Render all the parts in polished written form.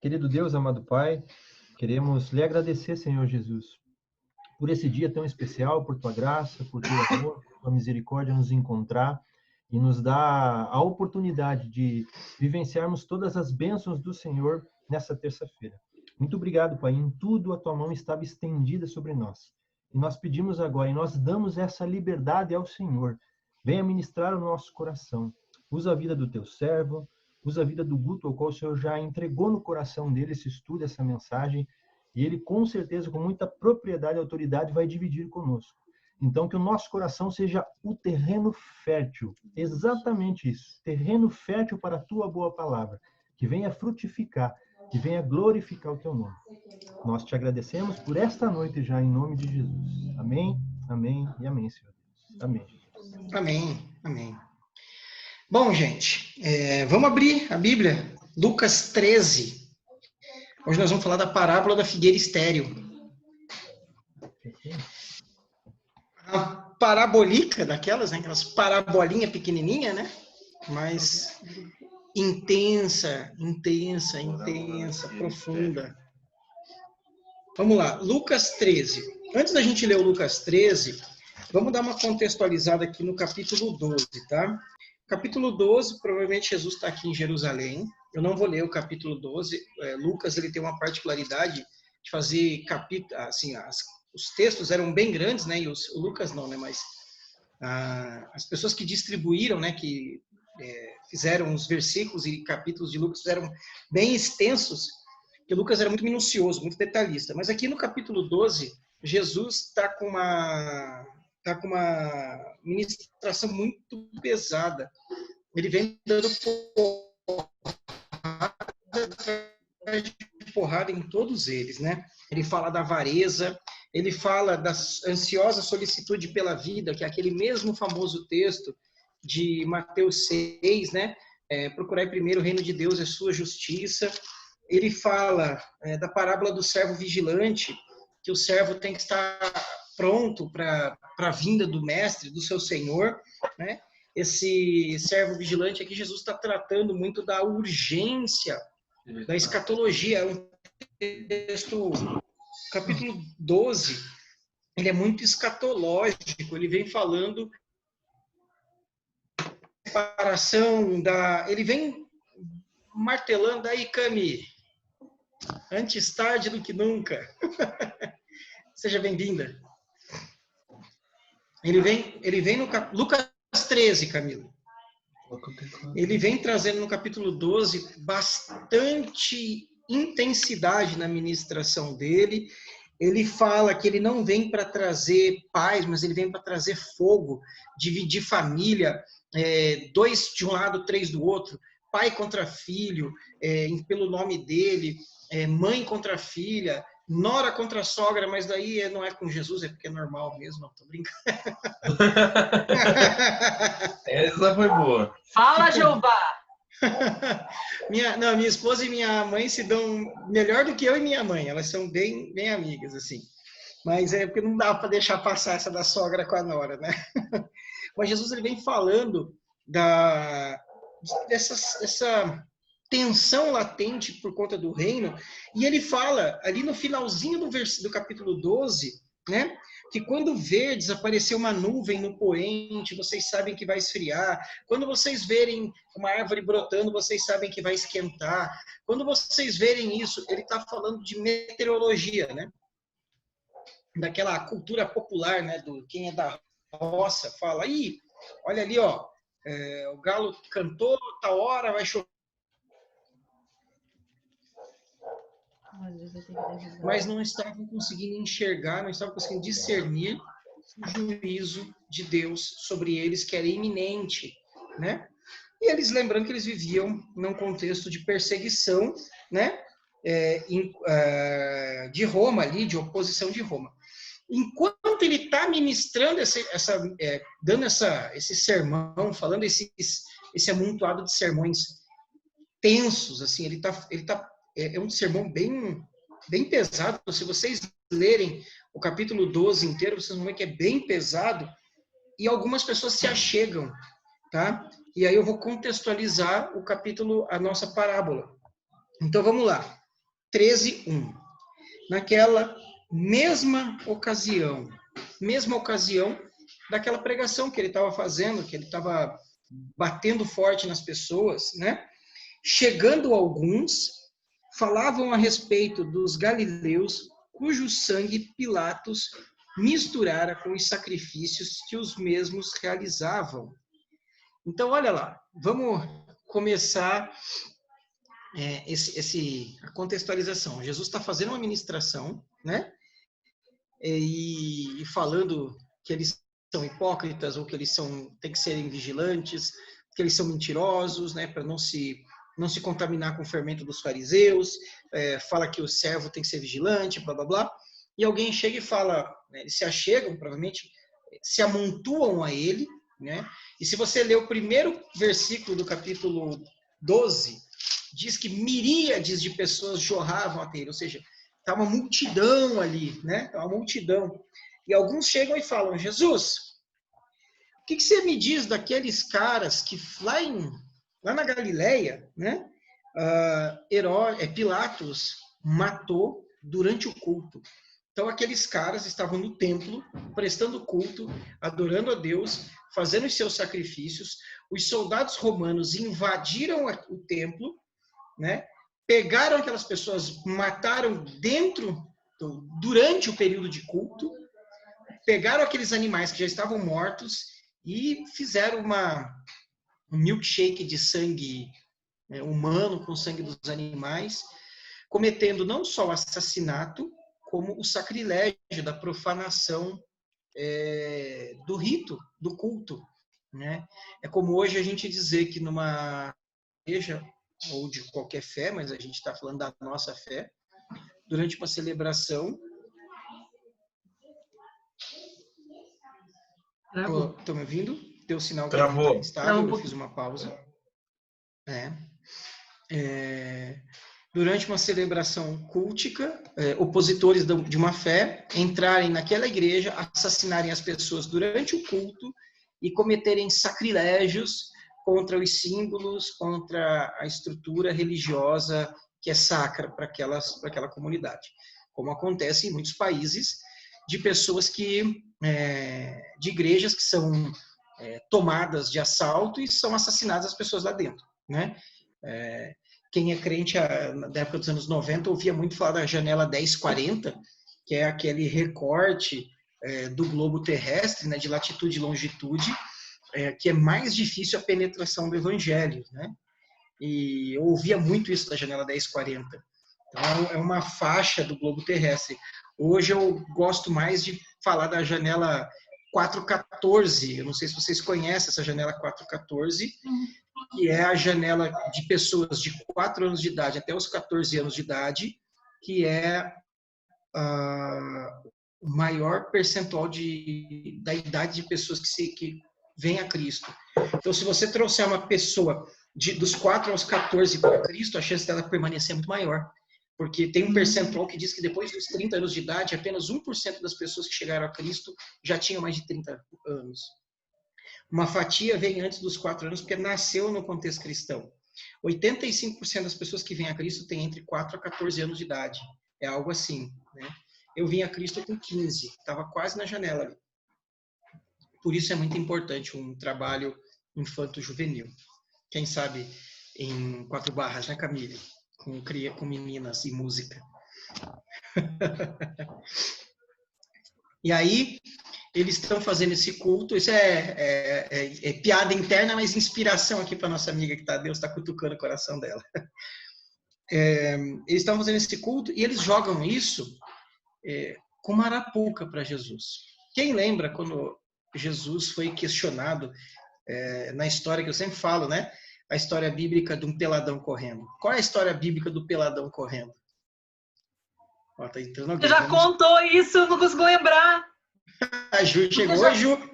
Querido Deus, amado Pai, queremos lhe agradecer, Senhor Jesus, por esse dia tão especial, por tua graça, por teu amor, por tua misericórdia nos encontrar e nos dar a oportunidade de vivenciarmos todas as bênçãos do Senhor nessa terça-feira. Muito obrigado, Pai. Em tudo a tua mão estava estendida sobre nós. E nós pedimos agora, e nós damos essa liberdade ao Senhor. Venha ministrar o nosso coração. Usa a vida do teu servo, usa a vida do Guto, ao qual o Senhor já entregou no coração dele esse estudo, essa mensagem, e ele, com certeza, com muita propriedade e autoridade, vai dividir conosco. Então, que o nosso coração seja o terreno fértil, exatamente isso, terreno fértil para a tua boa palavra, que venha frutificar, que venha glorificar o teu nome. Nós te agradecemos por esta noite já, em nome de Jesus. Amém, amém e amém, Senhor Deus. Amém, Jesus. Amém, amém. Bom, gente, vamos abrir a Bíblia, Lucas 13. Hoje nós vamos falar da parábola da figueira estéril. A parabolica daquelas, né? Aquelas parabolinhas pequenininhas, né? Mas intensa, profunda. Vamos lá, Lucas 13. Antes da gente ler o Lucas 13, vamos dar uma contextualizada aqui no capítulo 12, tá? Capítulo 12, provavelmente Jesus está aqui em Jerusalém. Eu não vou ler o capítulo 12. Lucas ele tem uma particularidade de fazer capítulo, assim, os textos eram bem grandes, né? E o Lucas não, né? Mas as pessoas que distribuíram, né? Que fizeram os versículos e capítulos de Lucas eram bem extensos, porque Lucas era muito minucioso, muito detalhista. Mas aqui no capítulo 12, Jesus está com uma ministração muito pesada. Ele vem dando porrada em todos eles, né? Ele fala da avareza, ele fala da ansiosa solicitude pela vida, que é aquele mesmo famoso texto de Mateus 6, né? Procurai primeiro o reino de Deus e a sua justiça. Ele fala da parábola do servo vigilante, que o servo tem que estar pronto para a vinda do mestre, do seu senhor, né? Esse servo vigilante aqui, Jesus está tratando muito da urgência da escatologia. É um texto, capítulo 12, ele é muito escatológico, ele vem falando separação ele vem martelando aí, Cami, antes tarde do que nunca. Seja bem-vinda. Ele vem no Lucas 13, Camila. Ele vem trazendo no capítulo 12 bastante intensidade na ministração dele. Ele fala que ele não vem para trazer paz, mas ele vem para trazer fogo, dividir família, dois de um lado, três do outro, pai contra filho, pelo nome dele, mãe contra filha, nora contra sogra, mas daí não é com Jesus, é porque é normal mesmo, não tô brincando. Essa foi boa. Fala, Jeová! Minha esposa e minha mãe se dão melhor do que eu e minha mãe, elas são bem, bem amigas, assim. Mas é porque não dá para deixar passar essa da sogra com a nora, né? Mas Jesus ele vem falando dessa tensão latente por conta do reino, e ele fala ali no finalzinho do capítulo 12, né, que quando verdes aparecer uma nuvem no poente, vocês sabem que vai esfriar. Quando vocês verem uma árvore brotando, vocês sabem que vai esquentar. Quando vocês verem isso, ele está falando de meteorologia, né? Daquela cultura popular, né? Do quem é da roça fala, aí, olha ali, ó, o galo cantou, tal hora vai chover. Mas não estavam conseguindo enxergar, não estavam conseguindo discernir o juízo de Deus sobre eles, que era iminente, né? E eles, lembrando que eles viviam num contexto de perseguição, né? De Roma ali, de oposição de Roma. Enquanto ele está ministrando dando esse sermão, falando esse amontoado de sermões tensos, assim, é um sermão bem, bem pesado. Se vocês lerem o capítulo 12 inteiro, vocês vão ver que é bem pesado, e algumas pessoas se achegam, tá? E aí eu vou contextualizar o capítulo, a nossa parábola. Então vamos lá. 13:1. Naquela mesma ocasião daquela pregação que ele estava fazendo, que ele estava batendo forte nas pessoas, né? Chegando alguns, falavam a respeito dos galileus, cujo sangue Pilatos misturara com os sacrifícios que os mesmos realizavam. Então, olha lá, vamos começar a contextualização. Jesus está fazendo uma ministração, né? E falando que eles são hipócritas, ou que eles têm que serem vigilantes, que eles são mentirosos, né? Para não se contaminar com o fermento dos fariseus. Fala que o servo tem que ser vigilante, blá, blá, blá. E alguém chega e fala, né, eles se achegam, provavelmente, se amontoam a ele, né? E se você ler o primeiro versículo do capítulo 12, diz que miríades de pessoas jorravam até ele, ou seja, está uma multidão ali, né? Tá uma multidão. E alguns chegam e falam, Jesus, o que você me diz daqueles caras que lá na Galileia, né? Pilatos matou durante o culto. Então, aqueles caras estavam no templo, prestando culto, adorando a Deus, fazendo os seus sacrifícios. Os soldados romanos invadiram o templo, né? Pegaram aquelas pessoas, mataram durante o período de culto, pegaram aqueles animais que já estavam mortos e fizeram um milkshake de sangue humano com sangue dos animais, cometendo não só o assassinato, como o sacrilégio da profanação do rito, do culto, né? É como hoje a gente dizer que numa igreja, ou de qualquer fé, mas a gente está falando da nossa fé, durante uma celebração... Estão me ouvindo? Deu sinal que não está estável, eu fiz uma pausa. Durante uma celebração cultica, opositores de uma fé entrarem naquela igreja, assassinarem as pessoas durante o culto e cometerem sacrilégios contra os símbolos, contra a estrutura religiosa que é sacra para aquela comunidade. Como acontece em muitos países, de pessoas de igrejas que são tomadas de assalto e são assassinadas as pessoas lá dentro, né? Quem é crente da época dos anos 90 ouvia muito falar da janela 1040, que é aquele recorte do globo terrestre, né, de latitude e longitude, que é mais difícil a penetração do evangelho, né? E eu ouvia muito isso da janela 1040. Então, é uma faixa do globo terrestre. Hoje eu gosto mais de falar da janela 414. Eu não sei se vocês conhecem essa janela 414, que é a janela de pessoas de 4 anos de idade até os 14 anos de idade, que é o maior percentual da idade de pessoas que vêm a Cristo. Então, se você trouxer uma pessoa dos 4 aos 14 para Cristo, a chance dela permanecer é muito maior. Porque tem um percentual que diz que depois dos 30 anos de idade, apenas 1% das pessoas que chegaram a Cristo já tinham mais de 30 anos. Uma fatia vem antes dos 4 anos porque nasceu no contexto cristão. 85% das pessoas que vêm a Cristo têm entre 4 a 14 anos de idade. É algo assim, né? Eu vim a Cristo com 15, estava quase na janela ali. Por isso é muito importante um trabalho infanto-juvenil. Quem sabe em 4 barras, né, Camille? Com meninas e música. E aí, eles estão fazendo esse culto. Isso é piada interna, mas inspiração aqui para nossa amiga que Deus está cutucando o coração dela. Eles estão fazendo esse culto e eles jogam isso com uma arapuca para Jesus. Quem lembra quando Jesus foi questionado na história que eu sempre falo, né? A história bíblica de um peladão correndo. Qual é a história bíblica do peladão correndo? Ó, tá entrando alguém. Você já contou isso, eu não consigo lembrar. A Ju chegou. Oi, Ju.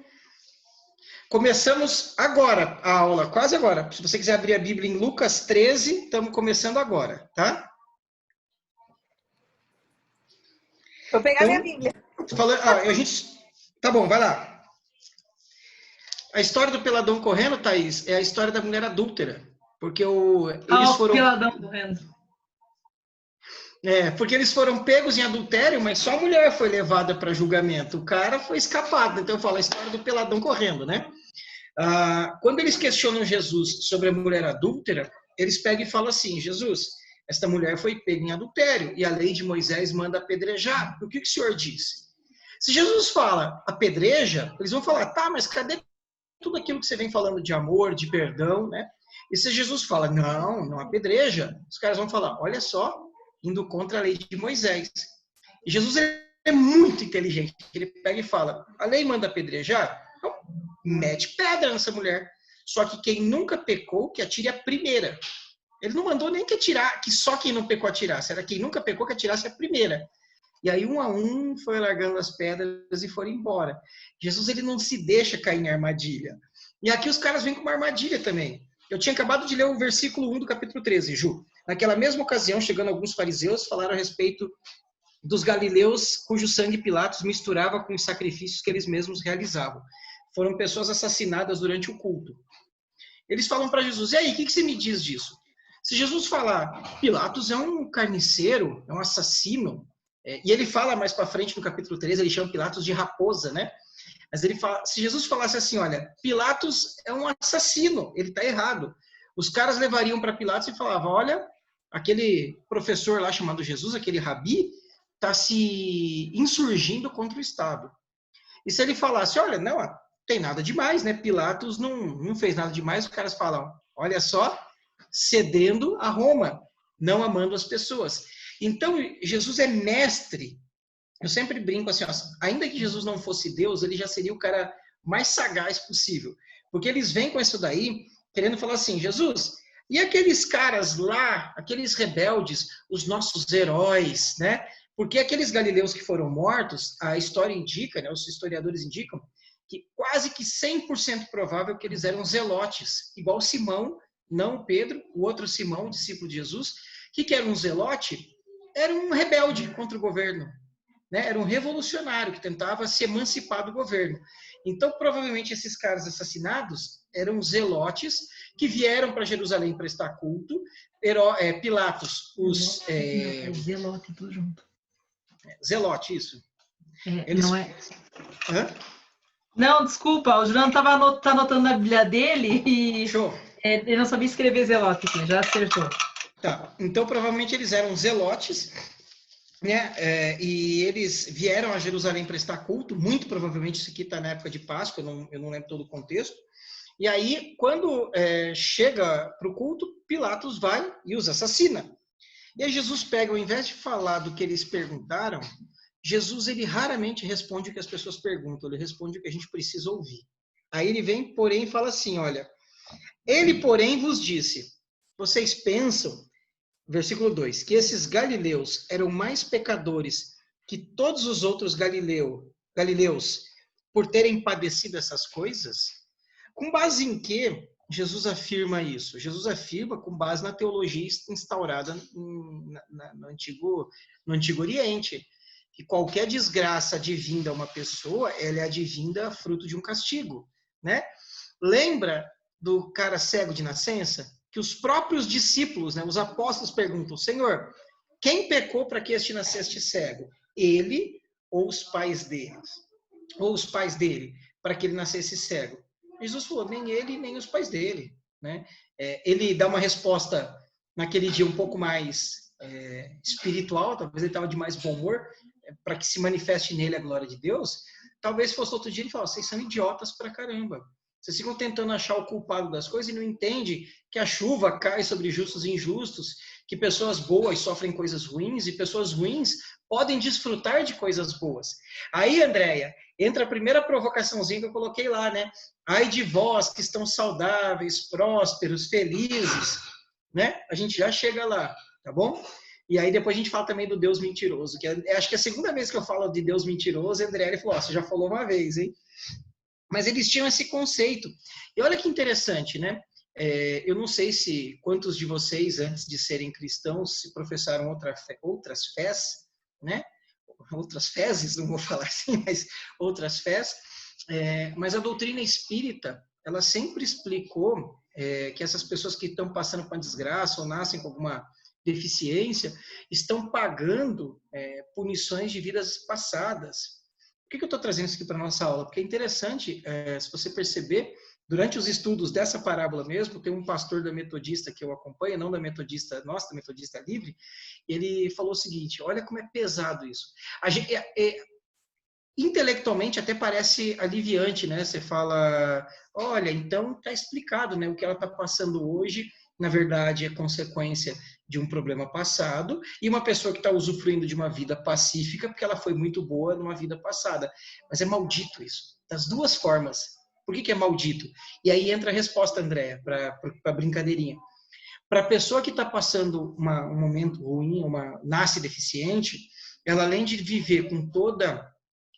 Começamos agora a aula, quase agora. Se você quiser abrir a Bíblia em Lucas 13, estamos começando agora, tá? Vou pegar minha Bíblia. Tá bom, vai lá. A história do peladão correndo, Thaís, é a história da mulher adúltera. Porque eles foram... peladão correndo. Porque eles foram pegos em adultério, mas só a mulher foi levada para julgamento. O cara foi escapado. Então eu falo a história do peladão correndo, né? Quando eles questionam Jesus sobre a mulher adúltera, eles pegam e falam assim: Jesus, esta mulher foi pega em adultério e a lei de Moisés manda apedrejar. O que o senhor diz? Se Jesus fala apedreja, eles vão falar: tá, mas cadê tudo aquilo que você vem falando de amor, de perdão, né? E se Jesus fala: não apedreja, os caras vão falar: olha só, indo contra a lei de Moisés. E Jesus é muito inteligente. Ele pega e fala: a lei manda apedrejar? Então, mete pedra nessa mulher. Só que quem nunca pecou, que atire a primeira. Ele não mandou nem que atirar, que só quem não pecou atirasse. Era quem nunca pecou que atirasse a primeira. E aí, um a um, foi largando as pedras e foram embora. Jesus, ele não se deixa cair em armadilha. E aqui os caras vêm com uma armadilha também. Eu tinha acabado de ler o versículo 1 do capítulo 13, Ju. Naquela mesma ocasião, chegando alguns fariseus, falaram a respeito dos galileus cujo sangue Pilatos misturava com os sacrifícios que eles mesmos realizavam. Foram pessoas assassinadas durante o culto. Eles falam para Jesus: e aí, o que você me diz disso? Se Jesus falar, Pilatos é um carniceiro, é um assassino, e ele fala mais para frente no capítulo 13, ele chama Pilatos de raposa, né? Mas ele fala, se Jesus falasse assim: olha, Pilatos é um assassino, ele está errado. Os caras levariam para Pilatos e falavam: olha, aquele professor lá chamado Jesus, aquele rabi, está se insurgindo contra o Estado. E se ele falasse: olha, não tem nada demais, né? Pilatos não fez nada demais, os caras falam: olha só, cedendo a Roma, não amando as pessoas. Então, Jesus é mestre. Eu sempre brinco assim, ó, ainda que Jesus não fosse Deus, ele já seria o cara mais sagaz possível. Porque eles vêm com isso daí, querendo falar assim: Jesus, e aqueles caras lá, aqueles rebeldes, os nossos heróis, né? Porque aqueles galileus que foram mortos, a história indica, né, os historiadores indicam, que quase que 100% provável que eles eram zelotes, igual Simão, não Pedro, o outro Simão, discípulo de Jesus. O que era um zelote? Era um rebelde contra o governo. Né? Era um revolucionário que tentava se emancipar do governo. Então, provavelmente, esses caras assassinados eram zelotes que vieram para Jerusalém prestar culto. Pilatos, os... Zelote, tudo junto. Zelote, isso. Eles... Não é... Hã? Não, desculpa, o Juliano tá anotando na Bíblia dele e Show. Ele não sabia escrever zelote aqui, já acertou. Tá, então provavelmente eles eram zelotes, né? E eles vieram a Jerusalém prestar culto, muito provavelmente isso aqui está na época de Páscoa, eu não lembro todo o contexto. E aí, quando chega para o culto, Pilatos vai e os assassina. E aí Jesus pega, ao invés de falar do que eles perguntaram, Jesus, ele raramente responde o que as pessoas perguntam, ele responde o que a gente precisa ouvir. Aí ele vem, porém, e fala assim, olha, ele, porém, vos disse, vocês pensam, versículo 2, que esses galileus eram mais pecadores que todos os outros galileus por terem padecido essas coisas? Com base em que Jesus afirma isso? Jesus afirma com base na teologia instaurada no Antigo Oriente, que qualquer desgraça advinda a uma pessoa, ela é advinda fruto de um castigo, né? Lembra do cara cego de nascença? Que os próprios discípulos, né, os apóstolos perguntam, Senhor, quem pecou para que este nasceste cego? Ele ou os pais dele? Ou os pais dele, para que ele nascesse cego? Jesus falou, nem ele, nem os pais dele. Né? Ele dá uma resposta naquele dia um pouco mais espiritual, talvez ele estava de mais bom humor, para que se manifeste nele a glória de Deus. Talvez fosse outro dia ele falasse, vocês são idiotas pra caramba. Vocês ficam tentando achar o culpado das coisas e não entendem que a chuva cai sobre justos e injustos, que pessoas boas sofrem coisas ruins e pessoas ruins podem desfrutar de coisas boas. Aí, Andréia, entra a primeira provocaçãozinha que eu coloquei lá, né? Ai de vós que estão saudáveis, prósperos, felizes, né? A gente já chega lá, tá bom? E aí depois a gente fala também do Deus mentiroso, que acho que é a segunda vez que eu falo de Deus mentiroso, e Andréia falou, você já falou uma vez, hein? Mas eles tinham esse conceito. E olha que interessante, né? Eu não sei se quantos de vocês, antes de serem cristãos, se professaram outras fés, né? Outras fezes, não vou falar assim, mas outras fés. Mas a doutrina espírita, ela sempre explicou que essas pessoas que estão passando por uma desgraça ou nascem com alguma deficiência estão pagando punições de vidas passadas. Por que eu estou trazendo isso aqui para a nossa aula? Porque é interessante, se você perceber, durante os estudos dessa parábola mesmo, tem um pastor da Metodista que eu acompanho, não da Metodista nossa, da Metodista Livre, ele falou o seguinte, olha como é pesado isso. A gente, intelectualmente até parece aliviante, né? Você fala, olha, então está explicado, né? O que ela está passando hoje, na verdade, é consequência de um problema passado e uma pessoa que está usufruindo de uma vida pacífica porque ela foi muito boa numa vida passada. Mas é maldito isso, das duas formas. Por que é maldito? E aí entra a resposta, Andréa, para a brincadeirinha. Para a pessoa que está passando um momento ruim, nasce deficiente, ela além de viver com toda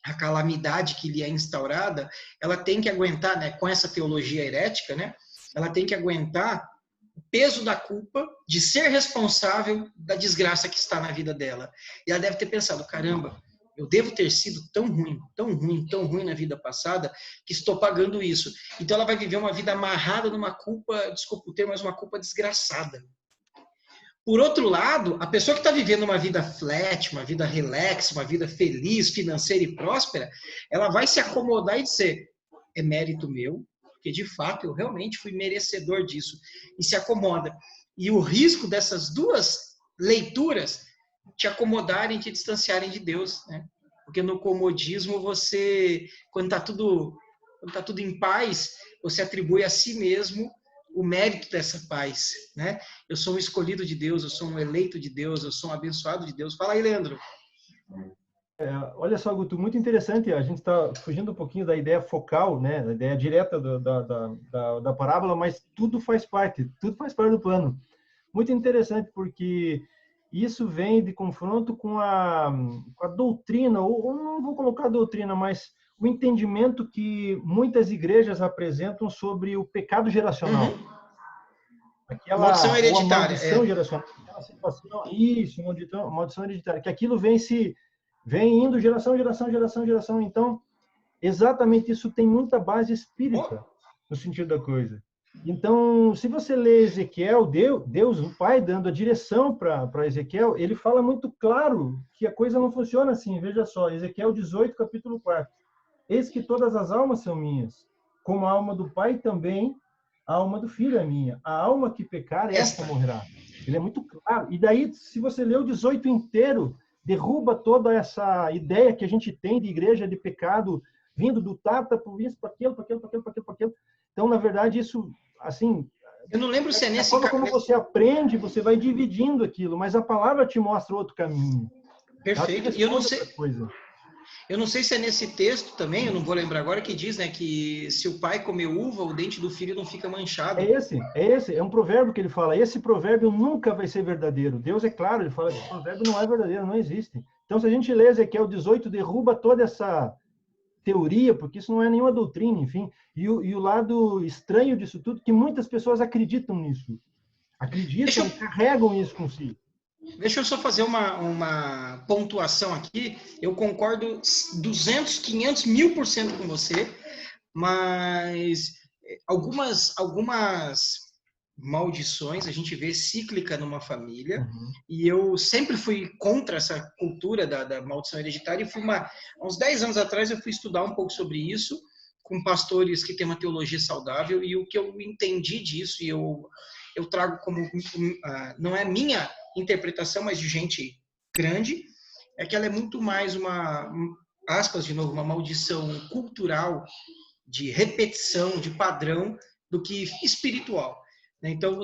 a calamidade que lhe é instaurada, ela tem que aguentar, né, com essa teologia herética, né, ela tem que aguentar o peso da culpa de ser responsável da desgraça que está na vida dela. E ela deve ter pensado, caramba, eu devo ter sido tão ruim, tão ruim, tão ruim na vida passada, que estou pagando isso. Então ela vai viver uma vida amarrada numa culpa, desculpa o termo, mas uma culpa desgraçada. Por outro lado, a pessoa que está vivendo uma vida flat, uma vida relax, uma vida feliz, financeira e próspera, ela vai se acomodar e dizer, é mérito meu, porque de fato eu realmente fui merecedor disso, e se acomoda. E o risco dessas duas leituras te acomodarem, te distanciarem de Deus, né? Porque no comodismo você, quando está tudo em paz, você atribui a si mesmo o mérito dessa paz, né? Eu sou um escolhido de Deus, eu sou um eleito de Deus, eu sou um abençoado de Deus. Fala aí, Leandro. Olha só, Guto, muito interessante. A gente está fugindo um pouquinho da ideia focal, né? Da ideia direta da parábola, mas tudo faz parte do plano. Muito interessante, porque isso vem de confronto com a doutrina, ou não vou colocar a doutrina, mas o entendimento que muitas igrejas apresentam sobre o pecado geracional. Uhum. Maldição hereditária. Maldição geracional. Aquela situação, isso, maldição hereditária. Que aquilo vem indo geração. Então, exatamente isso tem muita base espírita, no sentido da coisa. Então, se você lê Ezequiel, Deus, o Pai, dando a direção para Ezequiel, ele fala muito claro que a coisa não funciona assim. Veja só, Ezequiel 18, capítulo 4. Eis que todas as almas são minhas, como a alma do Pai também, a alma do Filho é minha. A alma que pecar, esta morrerá. Ele é muito claro. E daí, se você ler o 18 inteiro, derruba toda essa ideia que a gente tem de igreja de pecado, vindo do tata, por isso, para aquilo. Então, na verdade, isso, assim... Eu não lembro se é nesse... caso. Como você aprende, você vai dividindo aquilo, mas a palavra te mostra outro caminho. Perfeito. E eu não sei se é nesse texto também, eu não vou lembrar agora, que diz, né, que se o pai comer uva, o dente do filho não fica manchado. É um provérbio que ele fala. Esse provérbio nunca vai ser verdadeiro. Deus é claro, ele fala que esse provérbio não é verdadeiro, não existe. Então, se a gente lê Ezequiel 18, derruba toda essa teoria, porque isso não é nenhuma doutrina, enfim. E o lado estranho disso tudo, que muitas pessoas acreditam nisso. Acreditam e carregam isso com si. Deixa eu só fazer uma pontuação aqui. Eu concordo 200, 500, 1000% com você, mas algumas maldições a gente vê cíclica numa família, e eu sempre fui contra essa cultura da maldição hereditária, e uns 10 anos atrás eu fui estudar um pouco sobre isso, com pastores que têm uma teologia saudável, e o que eu entendi disso, e eu trago como, não é minha interpretação, mas de gente grande, é que ela é muito mais aspas de novo, uma maldição cultural, de repetição, de padrão, do que espiritual. Então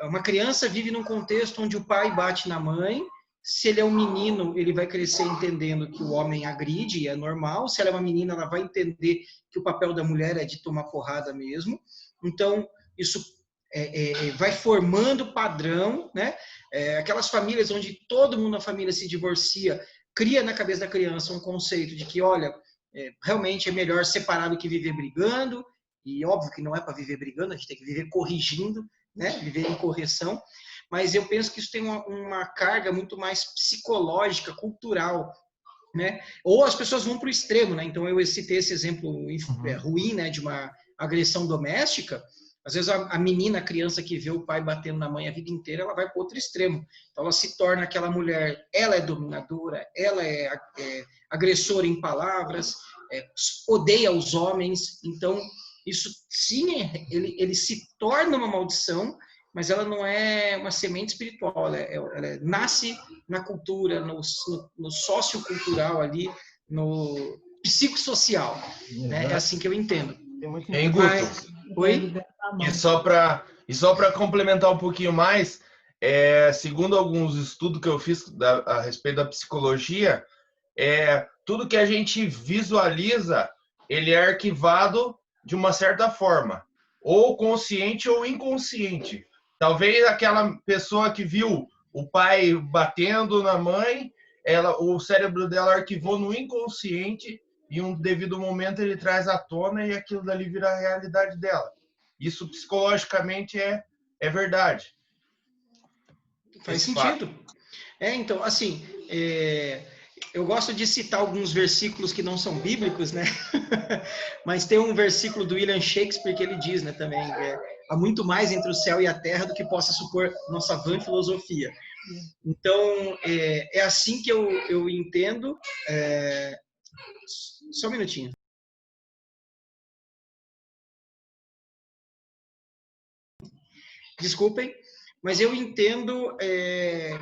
uma criança vive num contexto onde o pai bate na mãe. Se ele é um menino, ele vai crescer entendendo que o homem agride, e é normal. Se ela é uma menina, ela vai entender que o papel da mulher é de tomar porrada mesmo. Então, isso vai formando padrão, né? Aquelas famílias onde todo mundo na família se divorcia, cria na cabeça da criança um conceito de que, olha, realmente é melhor separar do que viver brigando, e óbvio que não é para viver brigando, a gente tem que viver corrigindo, né? Viver em correção, mas eu penso que isso tem uma carga muito mais psicológica, cultural, né? Ou as pessoas vão para o extremo, né? Então eu citei esse exemplo ruim, né, de uma agressão doméstica. Às vezes a menina, a criança que vê o pai batendo na mãe a vida inteira, ela vai para outro extremo. Então ela se torna aquela mulher, ela é dominadora, ela é agressora em palavras, odeia os homens. Então isso sim, ele se torna uma maldição, mas ela não é uma semente espiritual, ela nasce na cultura, no sociocultural ali, no psicossocial, né? É assim que eu entendo. Hein, Guto? Oi? E só para complementar um pouquinho mais, segundo alguns estudos que eu fiz a respeito da psicologia, tudo que a gente visualiza, ele é arquivado de uma certa forma, ou consciente ou inconsciente. Talvez aquela pessoa que viu o pai batendo na mãe, o cérebro dela arquivou no inconsciente e em um devido momento ele traz à tona e aquilo dali vira a realidade dela. Isso psicologicamente é verdade. Faz sentido. Então, assim, eu gosto de citar alguns versículos que não são bíblicos, né? Mas tem um versículo do William Shakespeare que ele diz, né, também, há muito mais entre o céu e a terra do que possa supor nossa vã filosofia. Então, é assim que eu entendo. Só um minutinho. Desculpem, mas eu entendo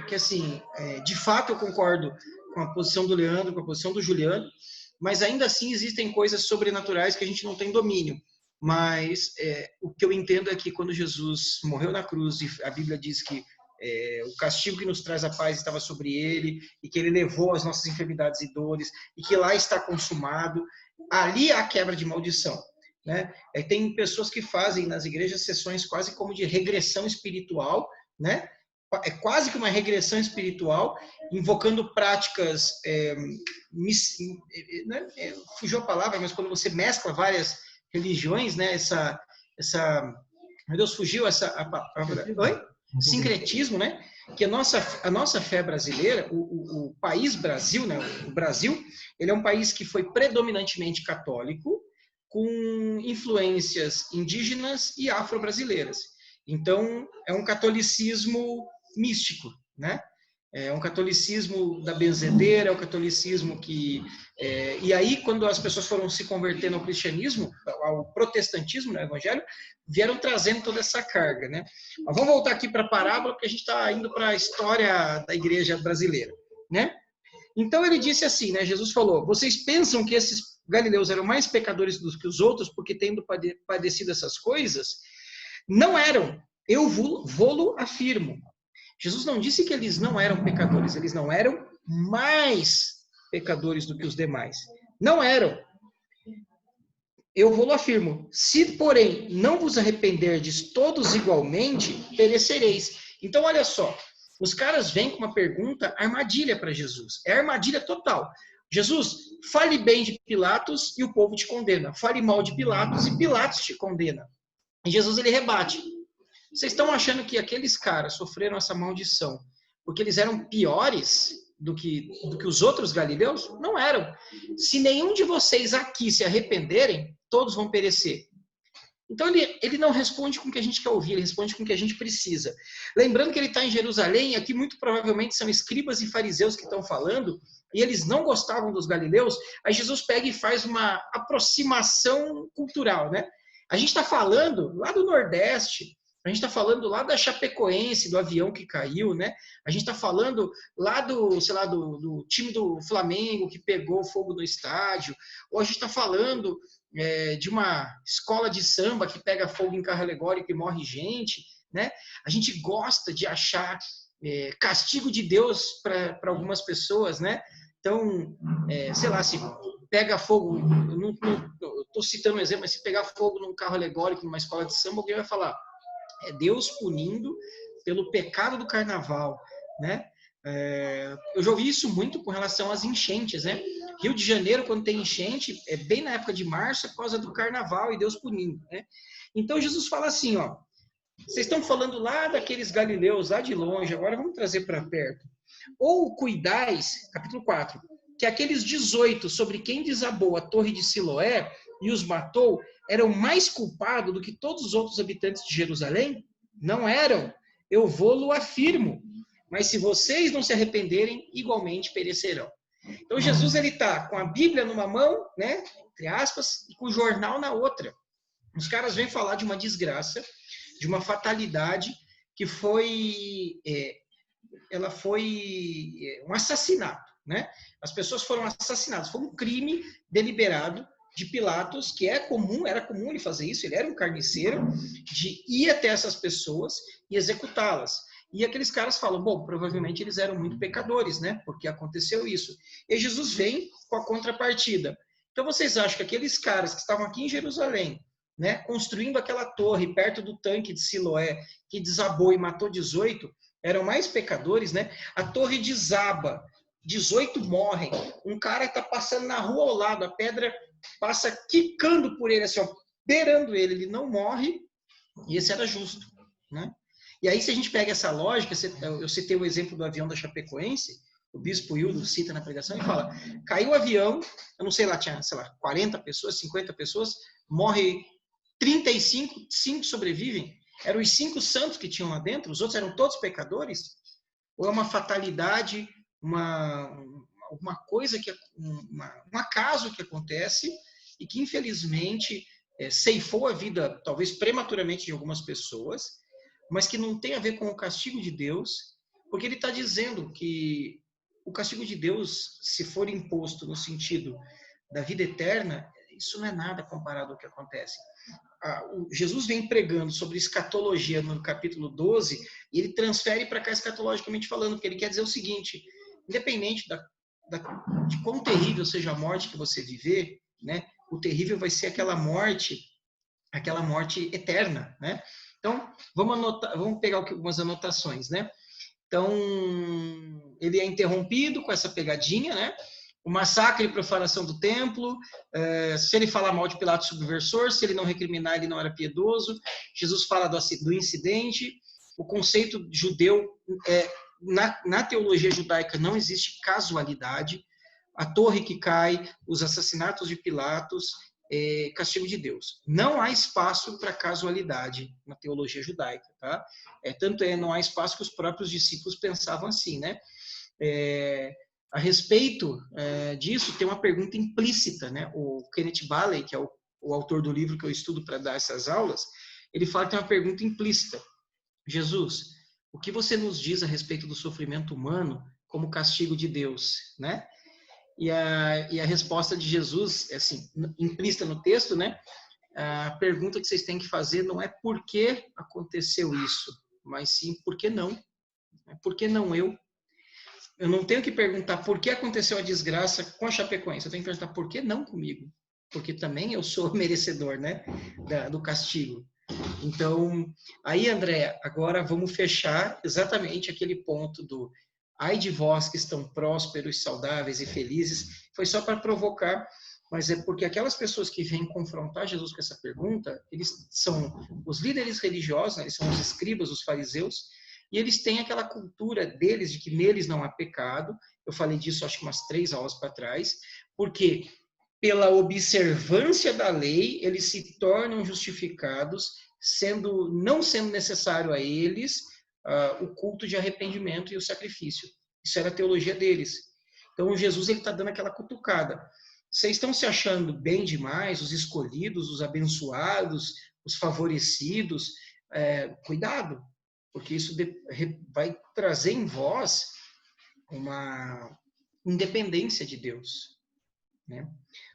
que, assim, de fato eu concordo com a posição do Leandro, com a posição do Juliano, mas ainda assim existem coisas sobrenaturais que a gente não tem domínio. Mas o que eu entendo é que quando Jesus morreu na cruz, e a Bíblia diz que o castigo que nos traz a paz estava sobre ele, e que ele levou as nossas enfermidades e dores, e que lá está consumado, ali há quebra de maldição. Né? Tem pessoas que fazem nas igrejas sessões quase como de regressão espiritual, né? É quase que uma regressão espiritual, invocando práticas, fugiu a palavra, mas quando você mescla várias religiões, né? Meu Deus, fugiu a palavra. Oi? Sincretismo, né? Que a nossa fé brasileira, o país Brasil, né? O Brasil, ele é um país que foi predominantemente católico, com influências indígenas e afro-brasileiras. Então, é um catolicismo místico, né? É um catolicismo da benzedeira, é um catolicismo que... e aí, quando as pessoas foram se convertendo ao cristianismo, ao protestantismo, no evangelho, vieram trazendo toda essa carga, né? Mas vamos voltar aqui para a parábola, porque a gente está indo para a história da igreja brasileira, né? Então, ele disse assim, né? Jesus falou, vocês pensam que esses galileus eram mais pecadores do que os outros, porque tendo padecido essas coisas? Não eram. Eu vô-lo afirmo. Jesus não disse que eles não eram pecadores, eles não eram mais pecadores do que os demais. Não eram. Eu vô-lo afirmo. Se, porém, não vos arrependerdes todos igualmente, perecereis. Então, olha só. Os caras vêm com uma pergunta armadilha para Jesus. É armadilha total. Jesus, fale bem de Pilatos e o povo te condena. Fale mal de Pilatos e Pilatos te condena. E Jesus, ele rebate. Vocês estão achando que aqueles caras sofreram essa maldição porque eles eram piores do que os outros galileus? Não eram. Se nenhum de vocês aqui se arrependerem, todos vão perecer. Então, ele não responde com o que a gente quer ouvir, ele responde com o que a gente precisa. Lembrando que ele está em Jerusalém, e aqui muito provavelmente são escribas e fariseus que estão falando, e eles não gostavam dos galileus, aí Jesus pega e faz uma aproximação cultural, né? A gente está falando lá do Nordeste, a gente está falando lá da Chapecoense, do avião que caiu, né? A gente está falando lá do time do Flamengo que pegou fogo no estádio, ou a gente está falando de uma escola de samba que pega fogo em carro alegórico e morre gente, né? A gente gosta de achar castigo de Deus para algumas pessoas, né? Então, sei lá, se pega fogo, eu não estou citando um exemplo, mas se pegar fogo num carro alegórico, numa escola de samba, alguém vai falar, é Deus punindo pelo pecado do carnaval, né? Eu já ouvi isso muito com relação às enchentes, né? Rio de Janeiro, quando tem enchente, é bem na época de março, é por causa do carnaval e Deus punindo, né? Então, Jesus fala assim, ó, vocês estão falando lá daqueles galileus, lá de longe, agora vamos trazer para perto. Ou cuidais, capítulo 4, que aqueles 18 sobre quem desabou a torre de Siloé e os matou eram mais culpados do que todos os outros habitantes de Jerusalém? Não eram. Eu vou-lo afirmo. Mas se vocês não se arrependerem, igualmente perecerão. Então Jesus ele está com a Bíblia numa mão, né, entre aspas, e com o jornal na outra. Os caras vêm falar de uma desgraça, de uma fatalidade que foi um assassinato, né? As pessoas foram assassinadas. Foi um crime deliberado de Pilatos, que era comum ele fazer isso. Ele era um carniceiro, de ir até essas pessoas e executá-las. E aqueles caras falam, bom, provavelmente eles eram muito pecadores, né? Porque aconteceu isso. E Jesus vem com a contrapartida. Então vocês acham que aqueles caras que estavam aqui em Jerusalém, né, construindo aquela torre perto do tanque de Siloé, que desabou e matou 18, eram mais pecadores, né? A torre desaba, 18 morrem, um cara está passando na rua ao lado, a pedra passa quicando por ele, assim, ó, beirando ele, ele não morre, e esse era justo, né? E aí, se a gente pega essa lógica, eu citei o exemplo do avião da Chapecoense, o bispo Hildo cita na pregação e fala, caiu o avião, eu não sei lá, tinha, 40 pessoas, 50 pessoas, morre 35, 5 sobrevivem. Eram os 5 santos que tinham lá dentro, os outros eram todos pecadores? Ou é uma fatalidade, uma coisa, um acaso que acontece e que, infelizmente, ceifou a vida, talvez prematuramente, de algumas pessoas, mas que não tem a ver com o castigo de Deus, porque ele está dizendo que o castigo de Deus, se for imposto no sentido da vida eterna, isso não é nada comparado ao que acontece. Jesus vem pregando sobre escatologia no capítulo 12, e ele transfere para cá escatologicamente falando, porque ele quer dizer o seguinte, independente de quão terrível seja a morte que você viver, né, o terrível vai ser aquela morte eterna, né? Então, vamos pegar algumas anotações, né? Então, ele é interrompido com essa pegadinha, né? O massacre e profanação do templo, se ele falar mal de Pilatos subversor, se ele não recriminar, ele não era piedoso. Jesus fala do incidente. O conceito judeu, na teologia judaica, não existe casualidade. A torre que cai, os assassinatos de Pilatos, castigo de Deus. Não há espaço para casualidade na teologia judaica, tá? Não há espaço que os próprios discípulos pensavam assim, né? A respeito disso, tem uma pergunta implícita, né? O Kenneth Bailey, que é o autor do livro que eu estudo para dar essas aulas, ele fala que tem uma pergunta implícita. Jesus, o que você nos diz a respeito do sofrimento humano como castigo de Deus, né? E a resposta de Jesus, assim, implícita no texto, né? A pergunta que vocês têm que fazer não é por que aconteceu isso, mas sim por que não. Por que não eu? Eu não tenho que perguntar por que aconteceu a desgraça com a Chapecoense. Eu tenho que perguntar por que não comigo. Porque também eu sou merecedor, né? Do castigo. Então, aí, André, agora vamos fechar exatamente aquele ponto do ai de vós que estão prósperos, saudáveis e felizes. Foi só para provocar, mas é porque aquelas pessoas que vêm confrontar Jesus com essa pergunta, eles são os líderes religiosos, né? Eles são os escribas, os fariseus, e eles têm aquela cultura deles de que neles não há pecado. Eu falei disso acho que umas 3 aulas para trás, porque pela observância da lei, eles se tornam justificados, não sendo necessário a eles o culto de arrependimento e o sacrifício. Isso era a teologia deles. Então, Jesus está dando aquela cutucada. Vocês estão se achando bem demais, os escolhidos, os abençoados, os favorecidos. Cuidado, porque isso vai trazer em vós uma independência de Deus, né?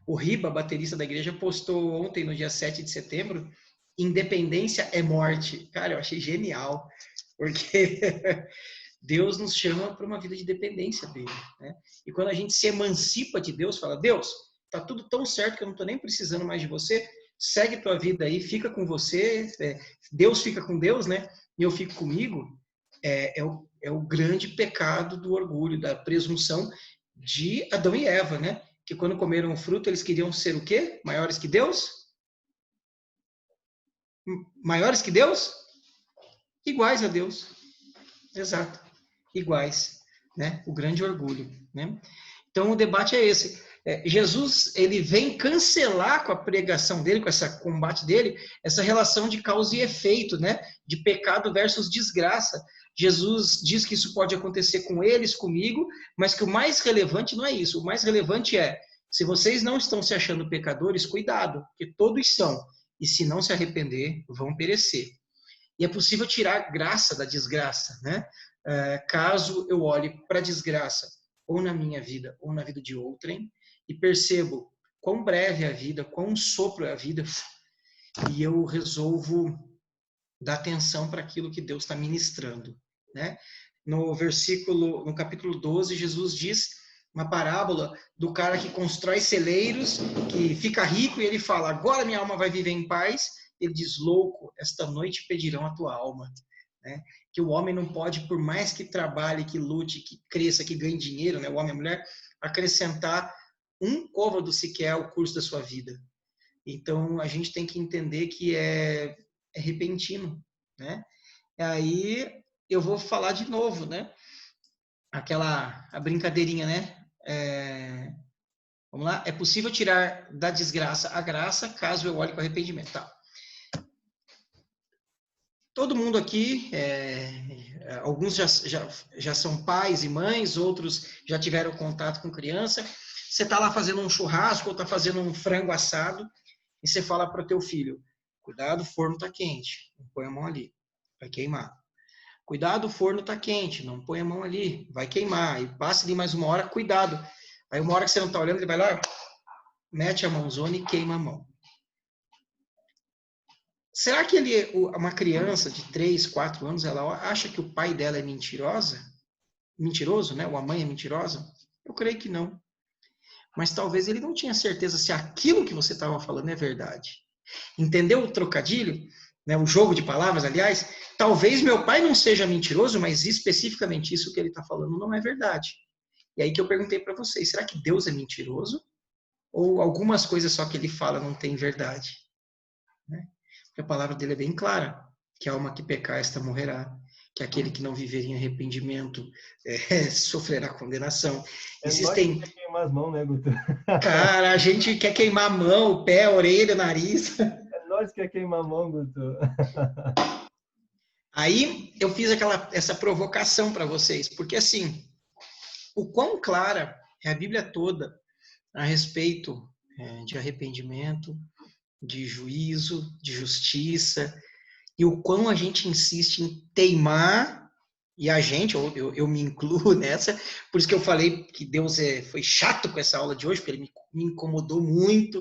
O Riba, baterista da igreja, postou ontem, no dia 7 de setembro, independência é morte. Cara, eu achei genial, porque Deus nos chama para uma vida de dependência dele, né? E quando a gente se emancipa de Deus, fala, Deus, tá tudo tão certo que eu não tô nem precisando mais de você, segue tua vida aí, fica com você, Deus fica com Deus, né? E eu fico comigo. É o grande pecado do orgulho, da presunção de Adão e Eva, né? Que quando comeram o fruto, eles queriam ser o quê? Maiores que Deus? Maiores que Deus? Iguais a Deus. Exato. Iguais, né? O grande orgulho, né? Então, o debate é esse. Jesus, ele vem cancelar com a pregação dele, com esse combate dele, essa relação de causa e efeito, né? De pecado versus desgraça. Jesus diz que isso pode acontecer com eles, comigo, mas que o mais relevante não é isso. O mais relevante é, se vocês não estão se achando pecadores, cuidado, porque todos são. E se não se arrepender, vão perecer. E é possível tirar graça da desgraça, né? Caso eu olhe para a desgraça, ou na minha vida, ou na vida de outrem, e percebo quão breve é a vida, quão sopro é a vida, e eu resolvo dar atenção para aquilo que Deus está ministrando, né? No capítulo 12, Jesus diz uma parábola do cara que constrói celeiros, que fica rico, e ele fala, agora minha alma vai viver em paz. Ele diz, louco, esta noite pedirão a tua alma, né? Que o homem não pode, por mais que trabalhe, que lute, que cresça, que ganhe dinheiro, né? O homem e a mulher, acrescentar um côvado sequer ao curso da sua vida. Então, a gente tem que entender que é repentino, né? Aí, eu vou falar de novo, né? A brincadeirinha, né? Vamos lá? É possível tirar da desgraça a graça, caso eu olhe com arrependimento. Tá. Todo mundo aqui, alguns já são pais e mães, outros já tiveram contato com criança. Você está lá fazendo um churrasco ou está fazendo um frango assado e você fala para o teu filho, cuidado, o forno está quente, não põe a mão ali, vai queimar. Cuidado, o forno está quente, não põe a mão ali, vai queimar. E passa ali mais uma hora, cuidado. Aí uma hora que você não está olhando, ele vai lá, mete a mãozona e queima a mão. Será que uma criança de 3, 4 anos, ela acha que o pai dela é mentiroso, né? Ou a mãe é mentirosa? Eu creio que não. Mas talvez ele não tinha certeza se aquilo que você estava falando é verdade. Entendeu o trocadilho? Né? O jogo de palavras, aliás? Talvez meu pai não seja mentiroso, mas especificamente isso que ele está falando não é verdade. E aí que eu perguntei para vocês, será que Deus é mentiroso? Ou algumas coisas só que ele fala não tem verdade? Né? Porque a palavra dele é bem clara, que a alma que pecar, esta morrerá. Que aquele que não viver em arrependimento sofrerá condenação. Existem... Nós que quer queimar as mãos, né, Guto? Cara, a gente quer queimar a mão, o pé, a orelha, o nariz. É nós que quer queimar a mão, Guto. Aí eu fiz essa provocação para vocês, porque assim, o quão clara é a Bíblia toda a respeito de arrependimento, de juízo, de justiça, e o quão a gente insiste em teimar, e a gente, eu me incluo nessa, por isso que eu falei que Deus foi chato com essa aula de hoje, porque ele me incomodou muito.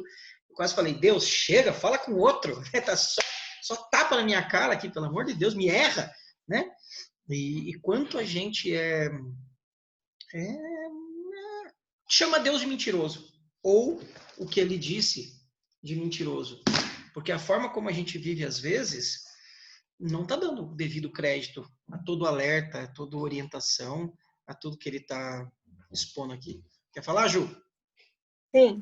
Eu quase falei, Deus, chega, fala com o outro, tá só tapa na minha cara aqui, pelo amor de Deus, me erra, né? E quanto a gente chama Deus de mentiroso, ou o que ele disse de mentiroso, porque a forma como a gente vive às vezes não está dando o devido crédito a todo alerta, a toda orientação, a tudo que ele está expondo aqui. Quer falar, Ju? Sim.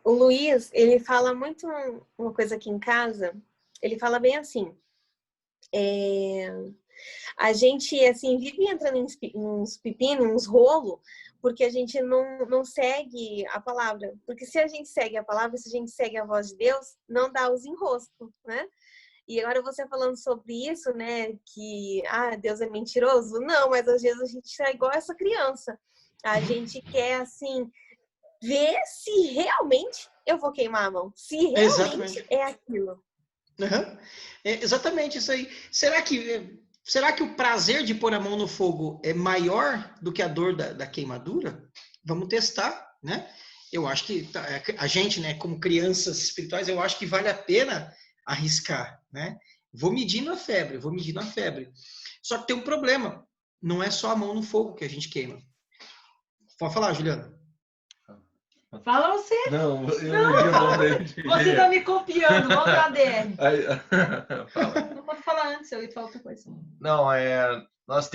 O Luiz, ele fala muito uma coisa aqui em casa, ele fala bem assim, a gente, assim, vive entrando em uns pepinos, uns rolos, porque a gente não segue a palavra. Porque se a gente segue a palavra, se a gente segue a voz de Deus, não dá os enroscos, né? E agora você falando sobre isso, né, que, Deus é mentiroso? Não, mas às vezes a gente é igual essa criança. A gente quer, assim, ver se realmente eu vou queimar a mão. Se realmente é aquilo. Uhum. Exatamente isso aí. Será que o prazer de pôr a mão no fogo é maior do que a dor da queimadura? Vamos testar, né? Eu acho que a gente, né, como crianças espirituais, eu acho que vale a pena arriscar, né? Vou medindo a febre. Só que tem um problema. Não é só a mão no fogo que a gente queima. Pode falar, Juliana. Fala você. Não, eu Você tá me copiando, vamos pra DR. Fala. Não pode falar antes, eu ia falar outra coisa. Não, nós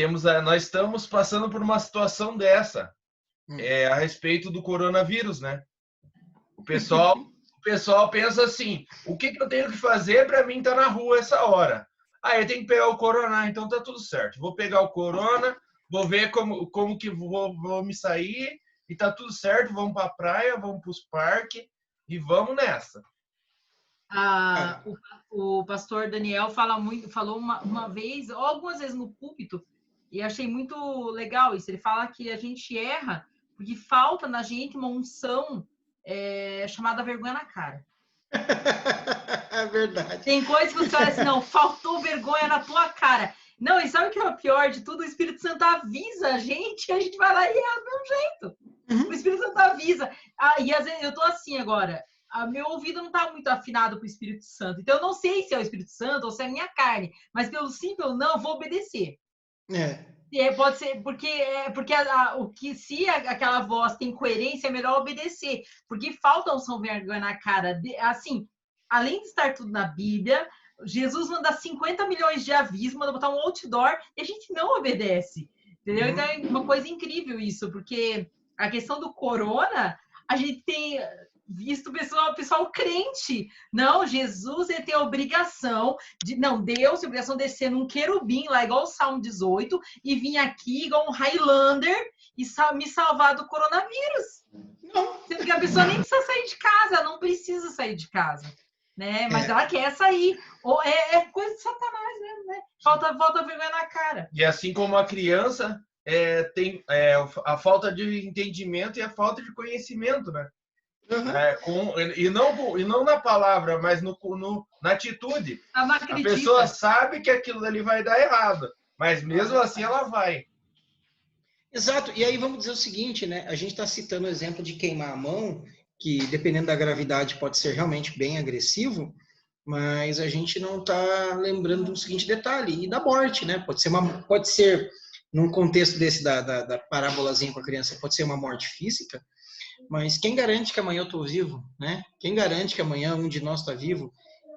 estamos passando por uma situação dessa, a respeito do coronavírus, né? O pessoal pensa assim, o que eu tenho que fazer para mim estar na rua essa hora? Eu tenho que pegar o corona, então tá tudo certo. Vou pegar o corona, vou ver como que vou me sair e tá tudo certo, vamos pra praia, vamos pros parques e vamos nessa. O pastor Daniel falou uma vez, ou algumas vezes no púlpito, e achei muito legal isso. Ele fala que a gente erra porque falta na gente uma unção chamada vergonha na cara. É verdade. Tem coisas que você fala assim, não, faltou vergonha na tua cara. Não, e sabe o que é o pior de tudo? O Espírito Santo avisa a gente vai lá e é do mesmo jeito. O Espírito Santo avisa. E às vezes eu tô assim agora, meu ouvido não tá muito afinado com o Espírito Santo. Então eu não sei se é o Espírito Santo ou se é a minha carne, mas pelo sim, pelo não, eu vou obedecer. Pode ser, porque se aquela voz tem coerência, é melhor obedecer, porque falta unção vergonha na cara. Assim, além de estar tudo na Bíblia, Jesus manda 50 milhões de avisos, manda botar um outdoor e a gente não obedece, entendeu? Então é uma coisa incrível isso, porque a questão do corona, a gente tem visto pessoal crente. Não, Jesus ele tem a obrigação Deus tem a obrigação de descer num querubim, lá igual o Salmo 18, e vir aqui igual um Highlander e me salvar do coronavírus. Não. Porque a pessoa nem precisa sair de casa, ela não precisa sair de casa, né? Mas ela quer sair. Ou é coisa de Satanás mesmo, né? Falta vergonha na cara. E assim como a criança tem a falta de entendimento e a falta de conhecimento, né? E não na palavra, mas na atitude. A pessoa sabe que aquilo ali vai dar errado, mas mesmo assim ela vai. Exato. E aí vamos dizer o seguinte, né? A gente está citando o exemplo de queimar a mão, que dependendo da gravidade pode ser realmente bem agressivo, mas a gente não está lembrando de um seguinte detalhe, e da morte, né? Pode ser num contexto desse da parábolazinha com a criança, pode ser uma morte física, mas quem garante que amanhã eu estou vivo, né? Quem garante que amanhã um de nós está vivo?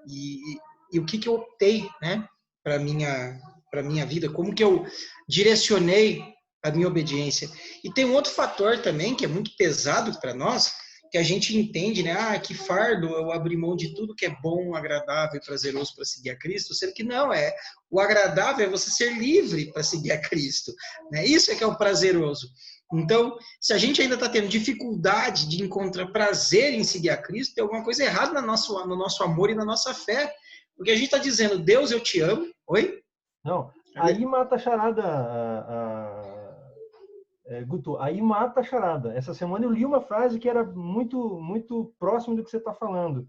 E o que eu optei, né? Para minha vida, como que eu direcionei a minha obediência? E tem um outro fator também que é muito pesado para nós, que a gente entende, né? Que fardo eu abrir mão de tudo que é bom, agradável e prazeroso para seguir a Cristo, sendo que não é. O agradável é você ser livre para seguir a Cristo, né? Isso é que é o prazeroso. Então, se a gente ainda está tendo dificuldade de encontrar prazer em seguir a Cristo, tem alguma coisa errada no nosso amor e na nossa fé. Porque a gente está dizendo, Deus, eu te amo. Oi? Não, aí mata a charada, Guto, aí mata a charada. Essa semana eu li uma frase que era muito, muito próximo do que você está falando.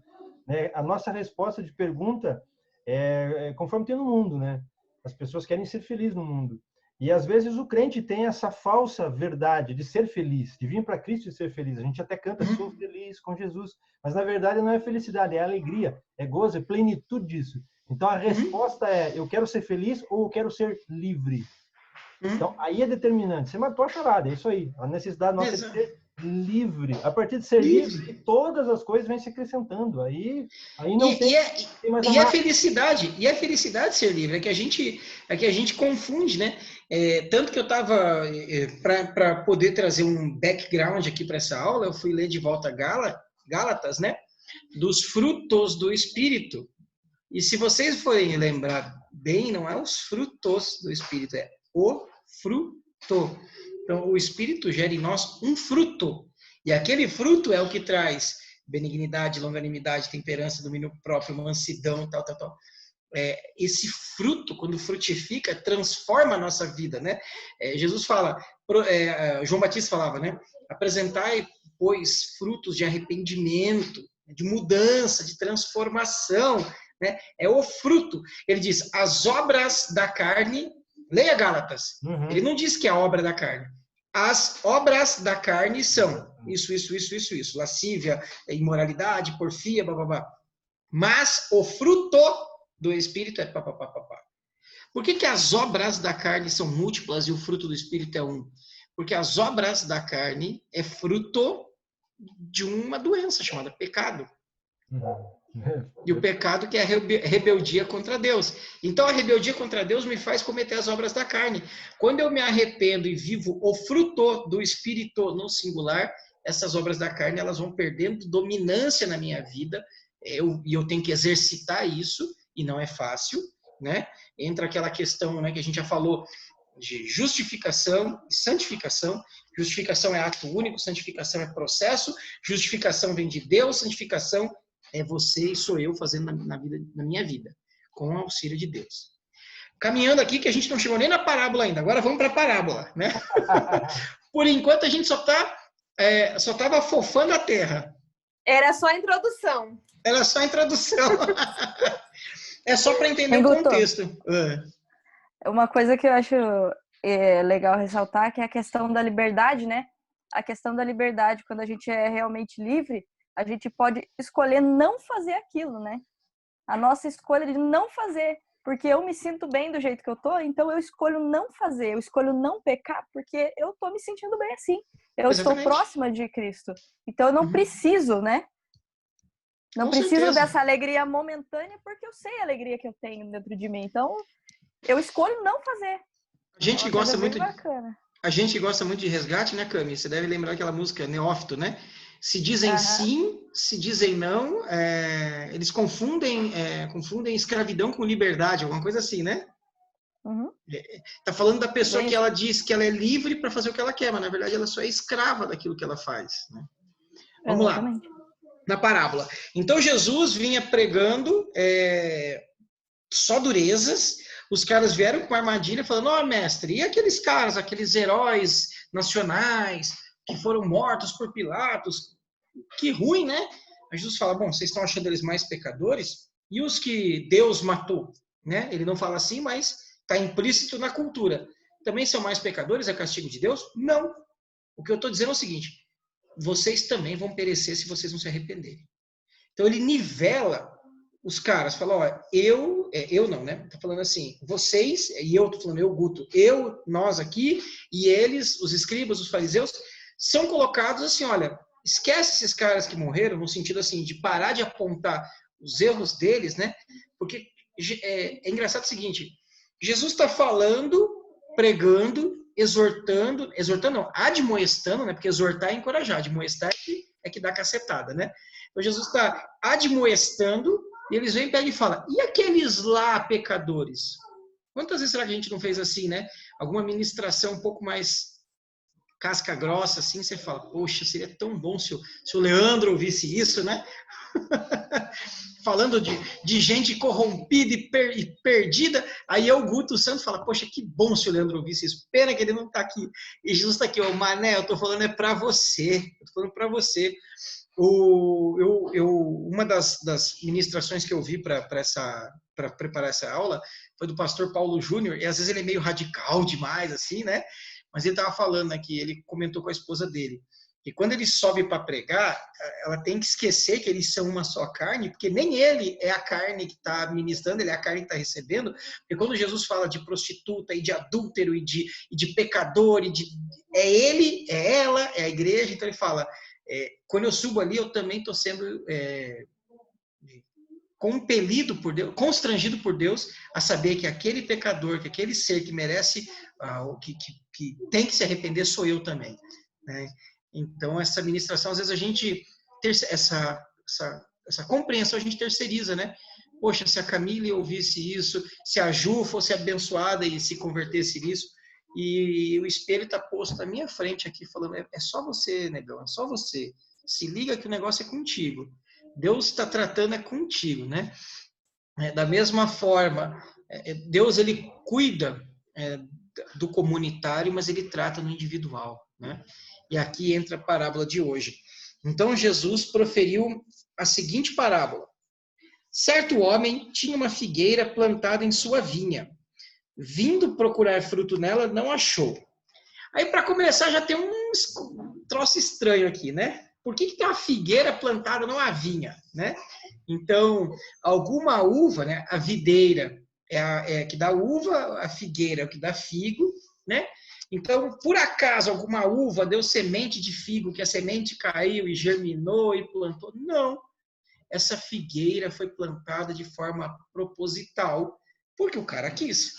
A nossa resposta de pergunta é conforme tem no mundo, né? As pessoas querem ser felizes no mundo. E às vezes o crente tem essa falsa verdade de ser feliz, de vir para Cristo e ser feliz. A gente até canta, sou feliz com Jesus, mas na verdade não é felicidade, é alegria, é gozo, é plenitude disso. Então a resposta é, eu quero ser feliz ou eu quero ser livre. Então aí é determinante. Você matou a charada, é isso aí. A necessidade nossa é de ser livre. A partir de ser livre, todas as coisas vêm se acrescentando. Aí não tem mais a felicidade. E a felicidade ser livre é que a gente confunde, né? Tanto que eu estava para poder trazer um background aqui para essa aula, eu fui ler de volta Gálatas, né? Dos frutos do Espírito. E se vocês forem lembrar bem, não é os frutos do Espírito, é o fruto. Então, o Espírito gera em nós um fruto. E aquele fruto é o que traz benignidade, longanimidade, temperança, domínio próprio, mansidão, tal. Esse fruto, quando frutifica, transforma a nossa vida, né? Jesus fala, João Batista falava, né? Apresentai, pois, frutos de arrependimento, de mudança, de transformação, né? É o fruto. Ele diz, as obras da carne... Leia Gálatas. Ele não diz que é a obra da carne. As obras da carne são isso. Lascívia, imoralidade, porfia, bababá. Mas o fruto do Espírito é papapá. Por que as obras da carne são múltiplas e o fruto do Espírito é um? Porque as obras da carne é fruto de uma doença chamada pecado. E o pecado que é a rebeldia contra Deus. Então a rebeldia contra Deus me faz cometer as obras da carne. Quando eu me arrependo e vivo o fruto do Espírito no singular, essas obras da carne elas vão perdendo dominância na minha vida. E eu tenho que exercitar isso, e não é fácil, né? Entra aquela questão, né, que a gente já falou, de justificação e santificação. Justificação é ato único, santificação é processo, justificação vem de Deus, santificação é você e sou eu fazendo na minha vida, com o auxílio de Deus. Caminhando aqui, que a gente não chegou nem na parábola ainda, agora vamos para a parábola, né? Por enquanto a gente só estava fofando a terra. Era só a introdução. Era só a introdução. É só para entender o contexto. Uma coisa que eu acho legal ressaltar que é a questão da liberdade, né? A questão da liberdade, quando a gente é realmente livre, a gente pode escolher não fazer aquilo, né? A nossa escolha de não fazer, porque eu me sinto bem do jeito que eu tô, então eu escolho não fazer, eu escolho não pecar, porque eu tô me sentindo bem assim. Eu Exatamente. estou próxima de Cristo. Então eu não preciso, né? Não Com preciso certeza. dessa alegria momentânea, porque eu sei a alegria que eu tenho dentro de mim. Então, eu escolho não fazer. A gente gosta muito. Bacana. A gente gosta muito de resgate, né, Cami? Você deve lembrar aquela música Neófito, né? Se dizem sim, se dizem não, eles confundem escravidão com liberdade, alguma coisa assim, né? Uhum. Tá falando da pessoa que ela diz que ela é livre para fazer o que ela quer, mas na verdade ela só é escrava daquilo que ela faz, né? Vamos Exatamente. lá, na parábola. Então Jesus vinha pregando só durezas. Os caras vieram com armadilha falando, ó, mestre, e aqueles caras, aqueles heróis nacionais que foram mortos por Pilatos? Que ruim, né? Aí Jesus fala, bom, vocês estão achando eles mais pecadores? E os que Deus matou, né? Ele não fala assim, mas está implícito na cultura. Também são mais pecadores? É castigo de Deus? Não. O que eu estou dizendo é o seguinte, vocês também vão perecer se vocês não se arrependerem. Então ele nivela os caras, fala, ó, eu não, né? Tá falando assim, vocês, e eu tô falando, eu, Guto, nós aqui, e eles, os escribas, os fariseus, são colocados assim, olha, esquece esses caras que morreram, no sentido assim, de parar de apontar os erros deles, né? Porque é engraçado o seguinte, Jesus está falando, pregando, exortando não, admoestando, né? Porque exortar é encorajar, admoestar é que dá cacetada, né? Então Jesus está admoestando, e eles vêm, pegam e falam, e aqueles lá pecadores? Quantas vezes será que a gente não fez assim, né? Alguma ministração um pouco mais casca grossa, assim, você fala, poxa, seria tão bom se o Leandro ouvisse isso, né? Falando de gente corrompida e perdida, aí o Guto Santos fala, poxa, que bom se o Leandro ouvisse isso, pena que ele não está aqui. E Jesus está aqui, ô Mané, eu tô falando é para você, eu tô falando para você. Uma das ministrações que eu vi para preparar essa aula foi do pastor Paulo Júnior, e às vezes ele é meio radical demais, assim, né? Mas ele estava falando aqui, ele comentou com a esposa dele, que quando ele sobe para pregar, ela tem que esquecer que eles são uma só carne, porque nem ele é a carne que está ministrando, ele é a carne que está recebendo, porque quando Jesus fala de prostituta e de adúltero e de pecador, é ele, é ela, é a igreja, então ele fala, quando eu subo ali, eu também estou sendo compelido por Deus, constrangido por Deus a saber que aquele pecador, que aquele ser que merece, que tem que se arrepender, sou eu também, né? Então, essa ministração, às vezes a gente, essa compreensão a gente terceiriza, né? Poxa, se a Camille ouvisse isso, se a Ju fosse abençoada e se convertesse nisso, e o espelho está posto na minha frente aqui, falando, é só você, negão, é só você. Se liga que o negócio é contigo. Deus está tratando contigo, né? Da mesma forma, Deus, ele cuida do comunitário, mas ele trata no individual, né? E aqui entra a parábola de hoje. Então, Jesus proferiu a seguinte parábola. Certo homem tinha uma figueira plantada em sua vinha. Vindo procurar fruto nela, não achou. Aí, para começar, já tem um troço estranho aqui, né? Por que tem uma figueira plantada numa vinha, né? Então, alguma uva, né? A videira é que dá uva, a figueira é o que dá figo, né? Então, por acaso, alguma uva deu semente de figo, que a semente caiu e germinou e plantou? Não. Essa figueira foi plantada de forma proposital, porque o cara quis.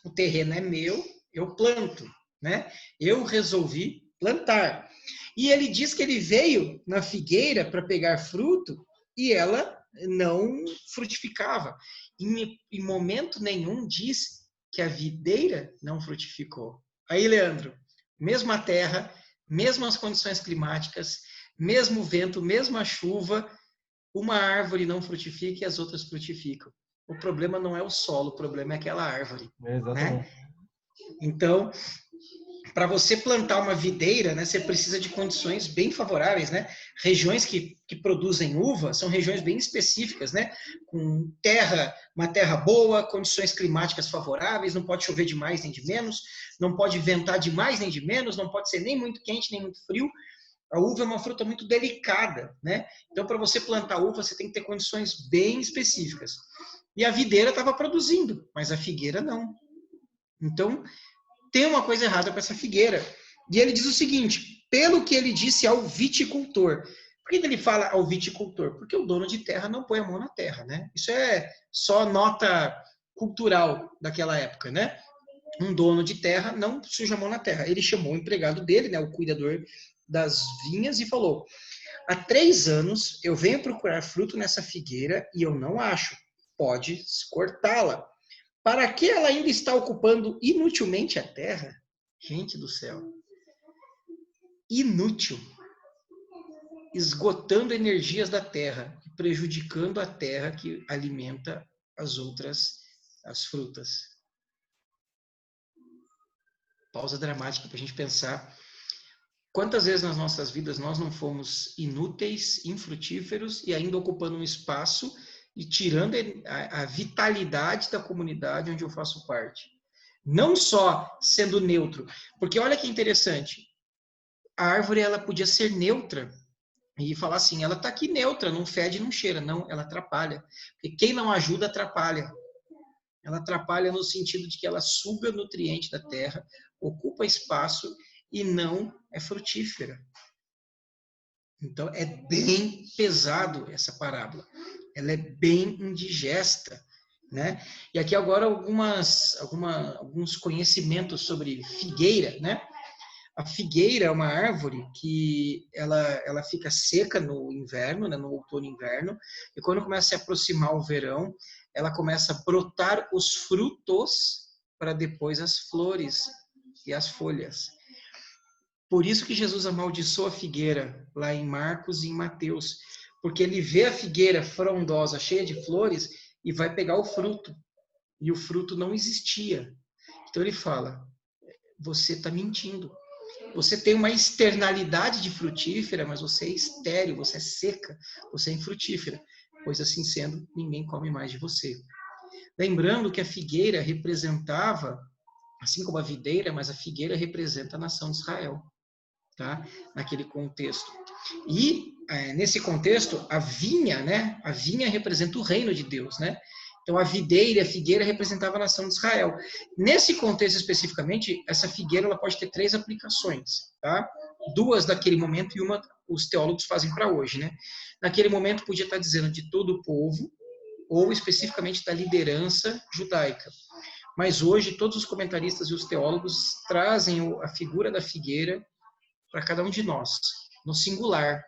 O terreno é meu, eu planto, né? Eu resolvi plantar. E ele diz que ele veio na figueira para pegar fruto e ela não frutificava. Em momento nenhum diz que a videira não frutificou. Aí, Leandro, mesma terra, mesmas condições climáticas, mesmo vento, mesma chuva, uma árvore não frutifica e as outras frutificam. O problema não é o solo, o problema é aquela árvore. Exatamente. Né? Então, para você plantar uma videira, né, você precisa de condições bem favoráveis, né? Regiões que produzem uva são regiões bem específicas, né? Com terra, uma terra boa, condições climáticas favoráveis, não pode chover demais nem de menos, não pode ventar demais nem de menos, não pode ser nem muito quente nem muito frio. A uva é uma fruta muito delicada, né? Então, para você plantar uva, você tem que ter condições bem específicas. E a videira estava produzindo, mas a figueira não. Então, tem uma coisa errada com essa figueira. E ele diz o seguinte, pelo que ele disse ao viticultor. Por que ele fala ao viticultor? Porque o dono de terra não põe a mão na terra, né? Isso é só nota cultural daquela época, né? Um dono de terra não suja a mão na terra. Ele chamou o empregado dele, né, o cuidador das vinhas, e falou: há 3 anos eu venho procurar fruto nessa figueira e eu não acho. Pode cortá-la. Para que ela ainda está ocupando inutilmente a terra? Gente do céu. Inútil. Esgotando energias da terra, prejudicando a terra que alimenta as frutas. Pausa dramática para a gente pensar. Quantas vezes nas nossas vidas nós não fomos inúteis, infrutíferos e ainda ocupando um espaço e tirando a vitalidade da comunidade onde eu faço parte. Não só sendo neutro, porque olha que interessante, a árvore ela podia ser neutra e falar assim, ela está aqui neutra, não fede, não cheira. Não, ela atrapalha. Porque quem não ajuda, atrapalha. Ela atrapalha no sentido de que ela suga nutriente da terra, ocupa espaço e não é frutífera. Então, é bem pesado essa parábola. Ela é bem indigesta, né? E aqui agora alguns conhecimentos sobre figueira, né? A figueira é uma árvore que ela fica seca no inverno, né? No outono e inverno, e quando começa a se aproximar o verão, ela começa a brotar os frutos para depois as flores e as folhas. Por isso que Jesus amaldiçoa a figueira, lá em Marcos e em Mateus, porque ele vê a figueira frondosa, cheia de flores, e vai pegar o fruto. E o fruto não existia. Então ele fala, você está mentindo. Você tem uma externalidade de frutífera, mas você é estéril, você é seca, você é infrutífera. Pois assim sendo, ninguém come mais de você. Lembrando que a figueira representava, assim como a videira, mas a figueira representa a nação de Israel. Tá? Naquele contexto. E, nesse contexto, a vinha, né? A vinha representa o reino de Deus, né? Então, a videira e a figueira representavam a nação de Israel. Nesse contexto especificamente, essa figueira ela pode ter 3 aplicações, tá? 2 daquele momento e uma os teólogos fazem para hoje, né? Naquele momento podia estar dizendo de todo o povo, ou especificamente da liderança judaica. Mas hoje, todos os comentaristas e os teólogos trazem a figura da figueira para cada um de nós, no singular.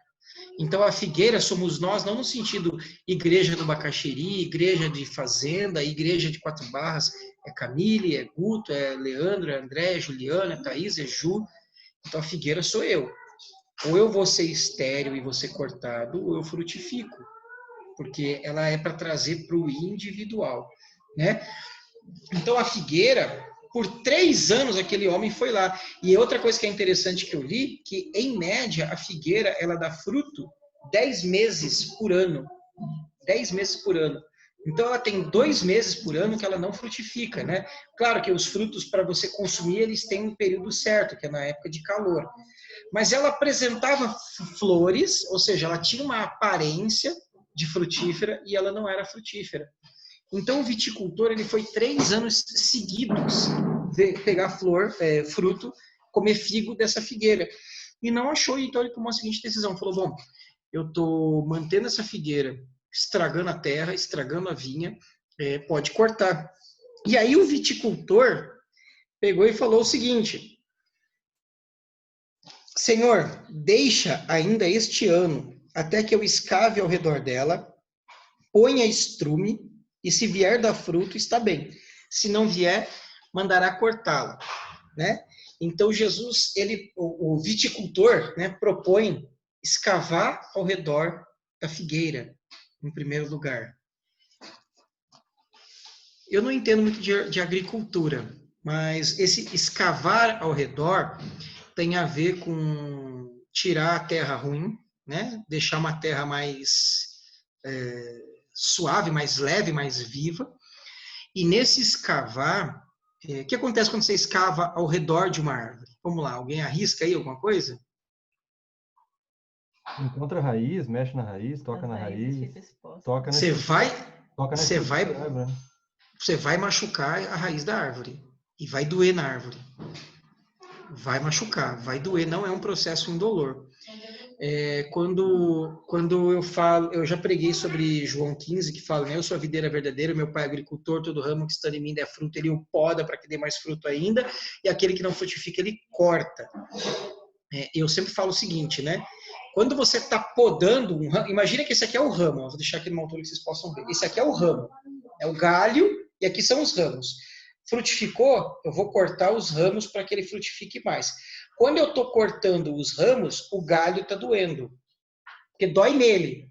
Então, a figueira somos nós, não no sentido igreja do Bacaxiri, igreja de fazenda, igreja de 4 barras, é Camille, é Guto, é Leandro, é André, é Juliana, é Thaís, é Ju. Então, a figueira sou eu. Ou eu vou ser estéril e vou ser cortado, ou eu frutifico. Porque ela é para trazer para o individual, né? Então, a figueira... Por 3 anos aquele homem foi lá. E outra coisa que é interessante que eu li, que em média a figueira ela dá fruto 10 meses por ano. 10 meses por ano. Então ela tem 2 meses por ano que ela não frutifica, né? Claro que os frutos para você consumir eles têm um período certo, que é na época de calor. Mas ela apresentava flores, ou seja, ela tinha uma aparência de frutífera e ela não era frutífera. Então, o viticultor ele foi 3 anos seguidos pegar fruto, comer figo dessa figueira. E não achou, então ele tomou a seguinte decisão. Falou, bom, eu estou mantendo essa figueira, estragando a terra, estragando a vinha, pode cortar. E aí o viticultor pegou e falou o seguinte, Senhor, deixa ainda este ano, até que eu escave ao redor dela, ponha estrume, e se vier dar fruto, está bem. Se não vier, mandará cortá-la, né? Então Jesus, o viticultor, né, propõe escavar ao redor da figueira, em primeiro lugar. Eu não entendo muito de agricultura, mas esse escavar ao redor tem a ver com tirar a terra ruim, né? Deixar uma terra mais suave, mais leve, mais viva. E nesse escavar, o que acontece quando você escava ao redor de uma árvore? Vamos lá, alguém arrisca aí alguma coisa? Encontra a raiz, mexe na raiz, toca na raiz, toca Você né? vai machucar a raiz da árvore e vai doer na árvore. Vai machucar, vai doer, não é um processo indolor. Quando eu falo, eu já preguei sobre João 15, que fala, né, eu sou a videira verdadeira, meu pai é agricultor, todo ramo que está em mim der fruto, ele o poda para que dê mais fruto ainda, e aquele que não frutifica, ele corta. Eu sempre falo o seguinte, né? Quando você está podando um ramo, imagina que esse aqui é o ramo, eu vou deixar aqui numa altura que vocês possam ver. Esse aqui é o ramo, é o galho, e aqui são os ramos. Frutificou, eu vou cortar os ramos para que ele frutifique mais. Quando eu estou cortando os ramos, o galho está doendo, porque dói nele.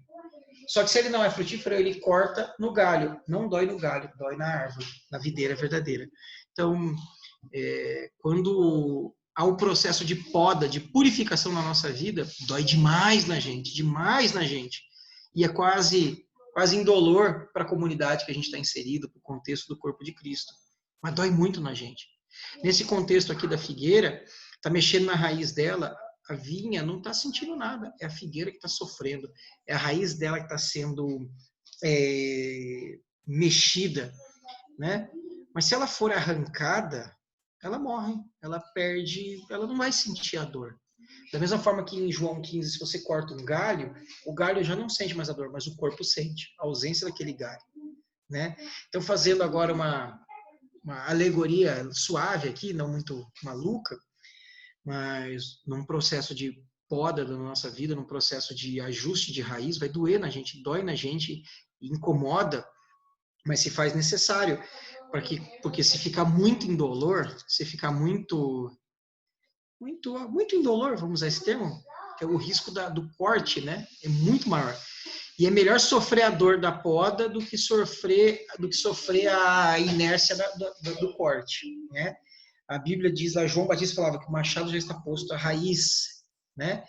Só que se ele não é frutífero, ele corta no galho. Não dói no galho, dói na árvore, na videira verdadeira. Então, quando há um processo de poda, de purificação na nossa vida, dói demais na gente, demais na gente. E é quase indolor para a comunidade que a gente está inserido, para o contexto do corpo de Cristo. Mas dói muito na gente. Nesse contexto aqui da figueira, está mexendo na raiz dela, a vinha não está sentindo nada, é a figueira que está sofrendo, é a raiz dela que está sendo mexida, né? Mas se ela for arrancada, ela morre, ela perde, ela não vai sentir a dor. Da mesma forma que em João 15, se você corta um galho, o galho já não sente mais a dor, mas o corpo sente a ausência daquele galho, né? Então, fazendo agora uma alegoria suave aqui, não muito maluca, mas num processo de poda da nossa vida, num processo de ajuste de raiz, vai doer na gente, dói na gente, incomoda, mas se faz necessário, porque se ficar muito indolor, se ficar muito indolor, vamos usar esse termo, é o risco do corte, né? É muito maior. E é melhor sofrer a dor da poda do que sofrer a inércia do corte, né? A Bíblia diz lá, João Batista falava que o machado já está posto à raiz, né?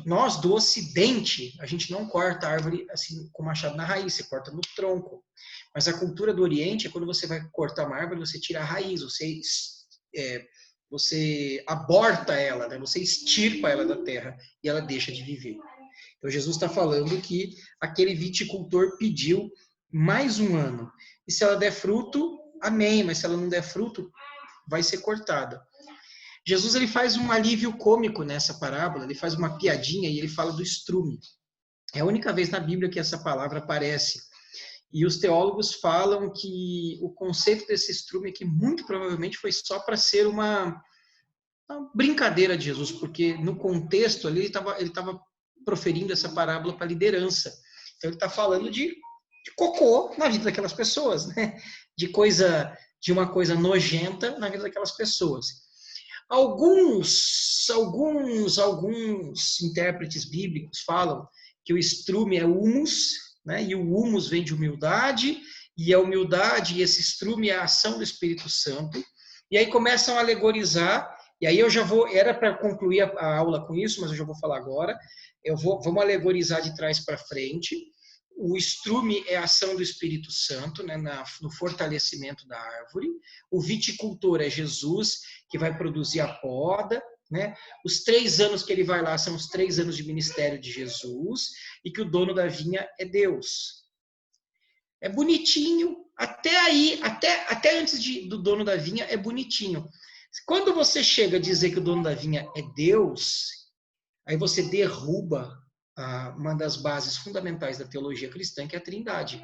Nós do Ocidente, a gente não corta a árvore assim com o machado na raiz, você corta no tronco. Mas a cultura do Oriente é quando você vai cortar uma árvore, você tira a raiz, você aborta ela, né? Você extirpa ela da terra e ela deixa de viver. Então Jesus está falando que aquele viticultor pediu mais um ano. E se ela der fruto, amém, mas se ela não der fruto, vai ser cortada. Jesus ele faz um alívio cômico nessa parábola, ele faz uma piadinha e ele fala do estrume. É a única vez na Bíblia que essa palavra aparece. E os teólogos falam que o conceito desse estrume aqui muito provavelmente foi só para ser uma brincadeira de Jesus, porque no contexto ali ele estava proferindo essa parábola para liderança. Então ele está falando de cocô na vida daquelas pessoas, né? De uma coisa nojenta na vida daquelas pessoas. Alguns intérpretes bíblicos falam que o estrume é humus, né? E o humus vem de humildade, e a humildade e esse estrume é a ação do Espírito Santo. E aí começam a alegorizar, e aí eu já vou, era para concluir a aula com isso, mas eu já vou falar agora. Vamos alegorizar de trás para frente. O estrume é a ação do Espírito Santo, né, no fortalecimento da árvore. O viticultor é Jesus, que vai produzir a poda, né? Os 3 anos que ele vai lá são os 3 anos de ministério de Jesus, e que o dono da vinha é Deus. É bonitinho, até aí, até antes do dono da vinha é bonitinho. Quando você chega a dizer que o dono da vinha é Deus, aí você derruba uma das bases fundamentais da teologia cristã, que é a Trindade.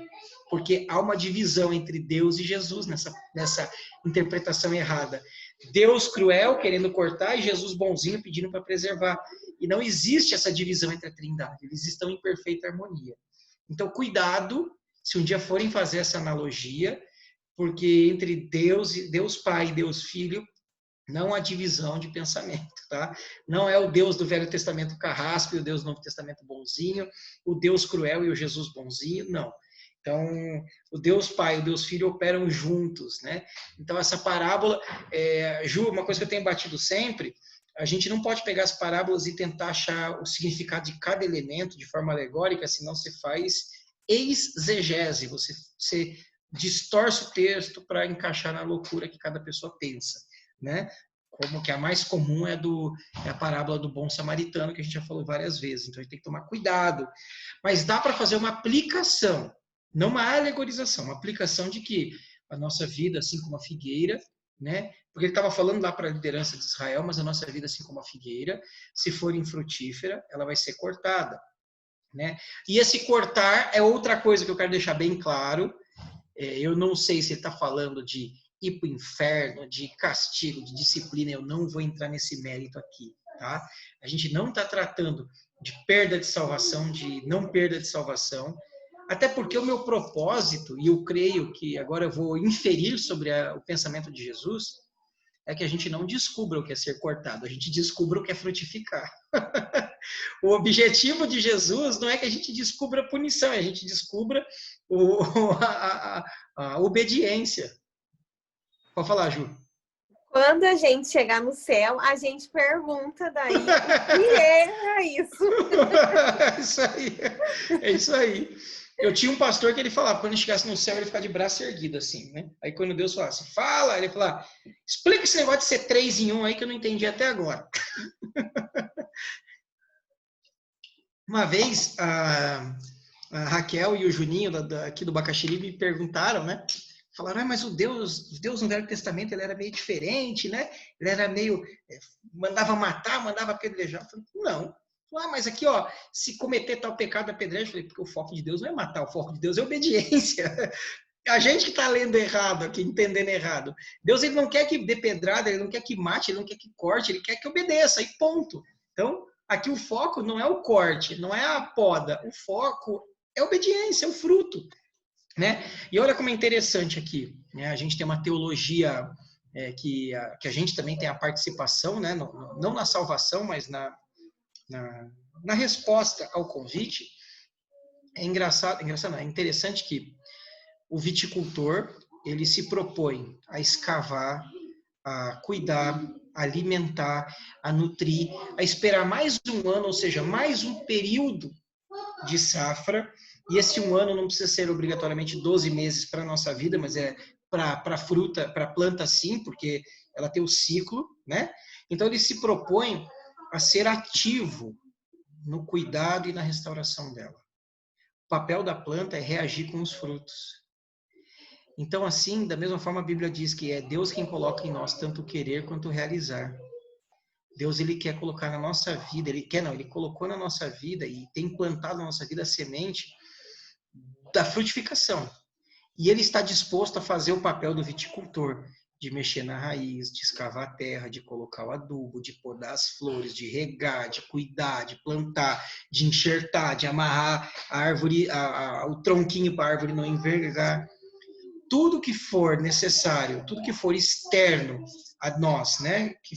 Porque há uma divisão entre Deus e Jesus nessa interpretação errada. Deus cruel, querendo cortar, e Jesus bonzinho, pedindo para preservar. E não existe essa divisão entre a Trindade. Eles estão em perfeita harmonia. Então, cuidado, se um dia forem fazer essa analogia, porque entre Deus Pai e Deus Filho, não há divisão de pensamento, tá? Não é o Deus do Velho Testamento carrasco e o Deus do Novo Testamento bonzinho, o Deus cruel e o Jesus bonzinho, não. Então, o Deus Pai e o Deus Filho operam juntos, né? Então, essa parábola, Ju, uma coisa que eu tenho batido sempre, a gente não pode pegar as parábolas e tentar achar o significado de cada elemento de forma alegórica, senão você faz exegese, você distorce o texto para encaixar na loucura que cada pessoa pensa, né? Como que a mais comum é a parábola do bom samaritano, que a gente já falou várias vezes. Então, a gente tem que tomar cuidado. Mas dá para fazer uma aplicação, não uma alegorização, uma aplicação de que a nossa vida, assim como a figueira, né? Porque ele estava falando lá para a liderança de Israel, mas a nossa vida, assim como a figueira, se for infrutífera, ela vai ser cortada, né? E esse cortar é outra coisa que eu quero deixar bem claro. Eu não sei se ele está falando de ir para o inferno, de castigo, de disciplina, eu não vou entrar nesse mérito aqui, tá? A gente não está tratando de perda de salvação, de não perda de salvação, até porque o meu propósito, e eu creio que agora eu vou inferir sobre o pensamento de Jesus, é que a gente não descubra o que é ser cortado, a gente descubra o que é frutificar. O objetivo de Jesus não é que a gente descubra a punição, é a gente descubra a obediência. Pode falar, Ju. Quando a gente chegar no céu, a gente pergunta daí o que é isso. É isso aí. Eu tinha um pastor que ele falava, quando ele chegasse no céu, ele ficava de braço erguido, assim, né? Aí quando Deus falasse, fala, ele falava, explica esse negócio de ser 3 em 1 aí que eu não entendi até agora. Uma vez, a Raquel e o Juninho, aqui do Bacaxiri, me perguntaram, né? Falaram, mas o Deus no Velho Testamento, ele era meio diferente, né? Ele era meio, mandava matar, mandava apedrejar. Eu falei, não. Mas aqui, ó, se cometer tal pecado, apedreja. Eu falei, porque o foco de Deus não é matar, o foco de Deus é obediência. A gente que está lendo errado aqui, entendendo errado. Deus, ele não quer que dê pedrada, ele não quer que mate, ele não quer que corte, ele quer que obedeça, e ponto. Então, aqui o foco não é o corte, não é a poda, o foco é a obediência, é o fruto. Né? E olha como é interessante aqui, né? A gente tem uma teologia que a gente também tem a participação, né? Não na salvação, mas na resposta ao convite. É interessante que o viticultor, ele se propõe a escavar, a cuidar, a alimentar, a nutrir, a esperar mais um ano, ou seja, mais um período de safra. E esse um ano não precisa ser obrigatoriamente 12 meses para a nossa vida, mas é para a fruta, para a planta sim, porque ela tem o ciclo, né? Então ele se propõe a ser ativo no cuidado e na restauração dela. O papel da planta é reagir com os frutos. Então, assim, da mesma forma a Bíblia diz que é Deus quem coloca em nós tanto o querer quanto o realizar. Deus, ele quer colocar na nossa vida, ele colocou na nossa vida e tem plantado na nossa vida a semente da frutificação. E ele está disposto a fazer o papel do viticultor, de mexer na raiz, de escavar a terra, de colocar o adubo, de podar as flores, de regar, de cuidar, de plantar, de enxertar, de amarrar a árvore, o tronquinho para a árvore não envergar. Tudo que for necessário, tudo que for externo a nós, né, que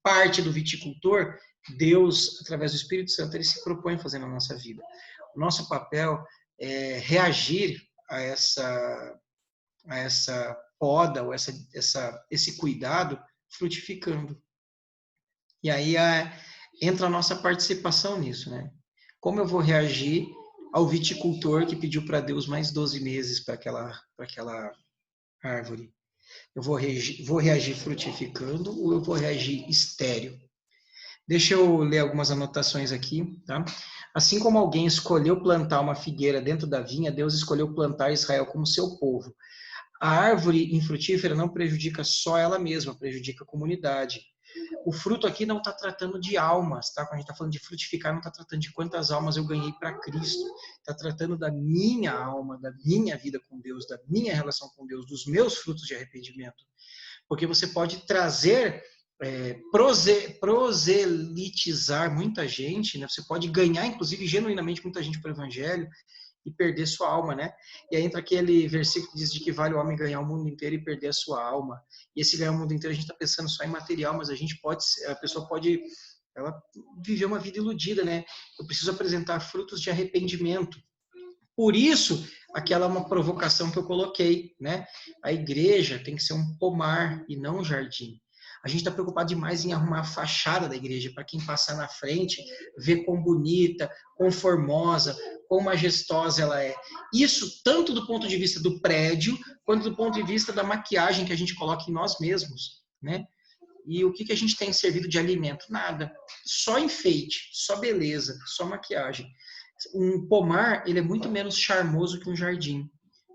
parte do viticultor, Deus, através do Espírito Santo, ele se propõe a fazer na nossa vida. O nosso papel é reagir a essa poda, ou esse cuidado, frutificando. E aí entra a nossa participação nisso, né? Como eu vou reagir ao viticultor que pediu para Deus mais 12 meses para aquela árvore? Eu vou reagir frutificando ou eu vou reagir estéril? Deixa eu ler algumas anotações aqui, tá? Assim como alguém escolheu plantar uma figueira dentro da vinha, Deus escolheu plantar Israel como seu povo. A árvore infrutífera não prejudica só ela mesma, prejudica a comunidade. O fruto aqui não está tratando de almas, tá? Quando a gente está falando de frutificar, não está tratando de quantas almas eu ganhei para Cristo. Está tratando da minha alma, da minha vida com Deus, da minha relação com Deus, dos meus frutos de arrependimento. Porque você pode trazer, proselitizar muita gente, né? Você pode ganhar, inclusive, genuinamente muita gente para o Evangelho, e perder sua alma, né? E aí entra aquele versículo que diz de que vale o homem ganhar o mundo inteiro e perder a sua alma. E esse ganhar o mundo inteiro, a gente está pensando só em material, mas a pessoa pode ela viver uma vida iludida, né? Eu preciso apresentar frutos de arrependimento. Por isso, aquela é uma provocação que eu coloquei, né? A igreja tem que ser um pomar e não um jardim. A gente está preocupado demais em arrumar a fachada da igreja, para quem passar na frente, ver quão bonita, quão formosa, quão majestosa ela é. Isso tanto do ponto de vista do prédio, quanto do ponto de vista da maquiagem que a gente coloca em nós mesmos, né? E o que a gente tem servido de alimento? Nada. Só enfeite, só beleza, só maquiagem. Um pomar, ele é muito menos charmoso que um jardim.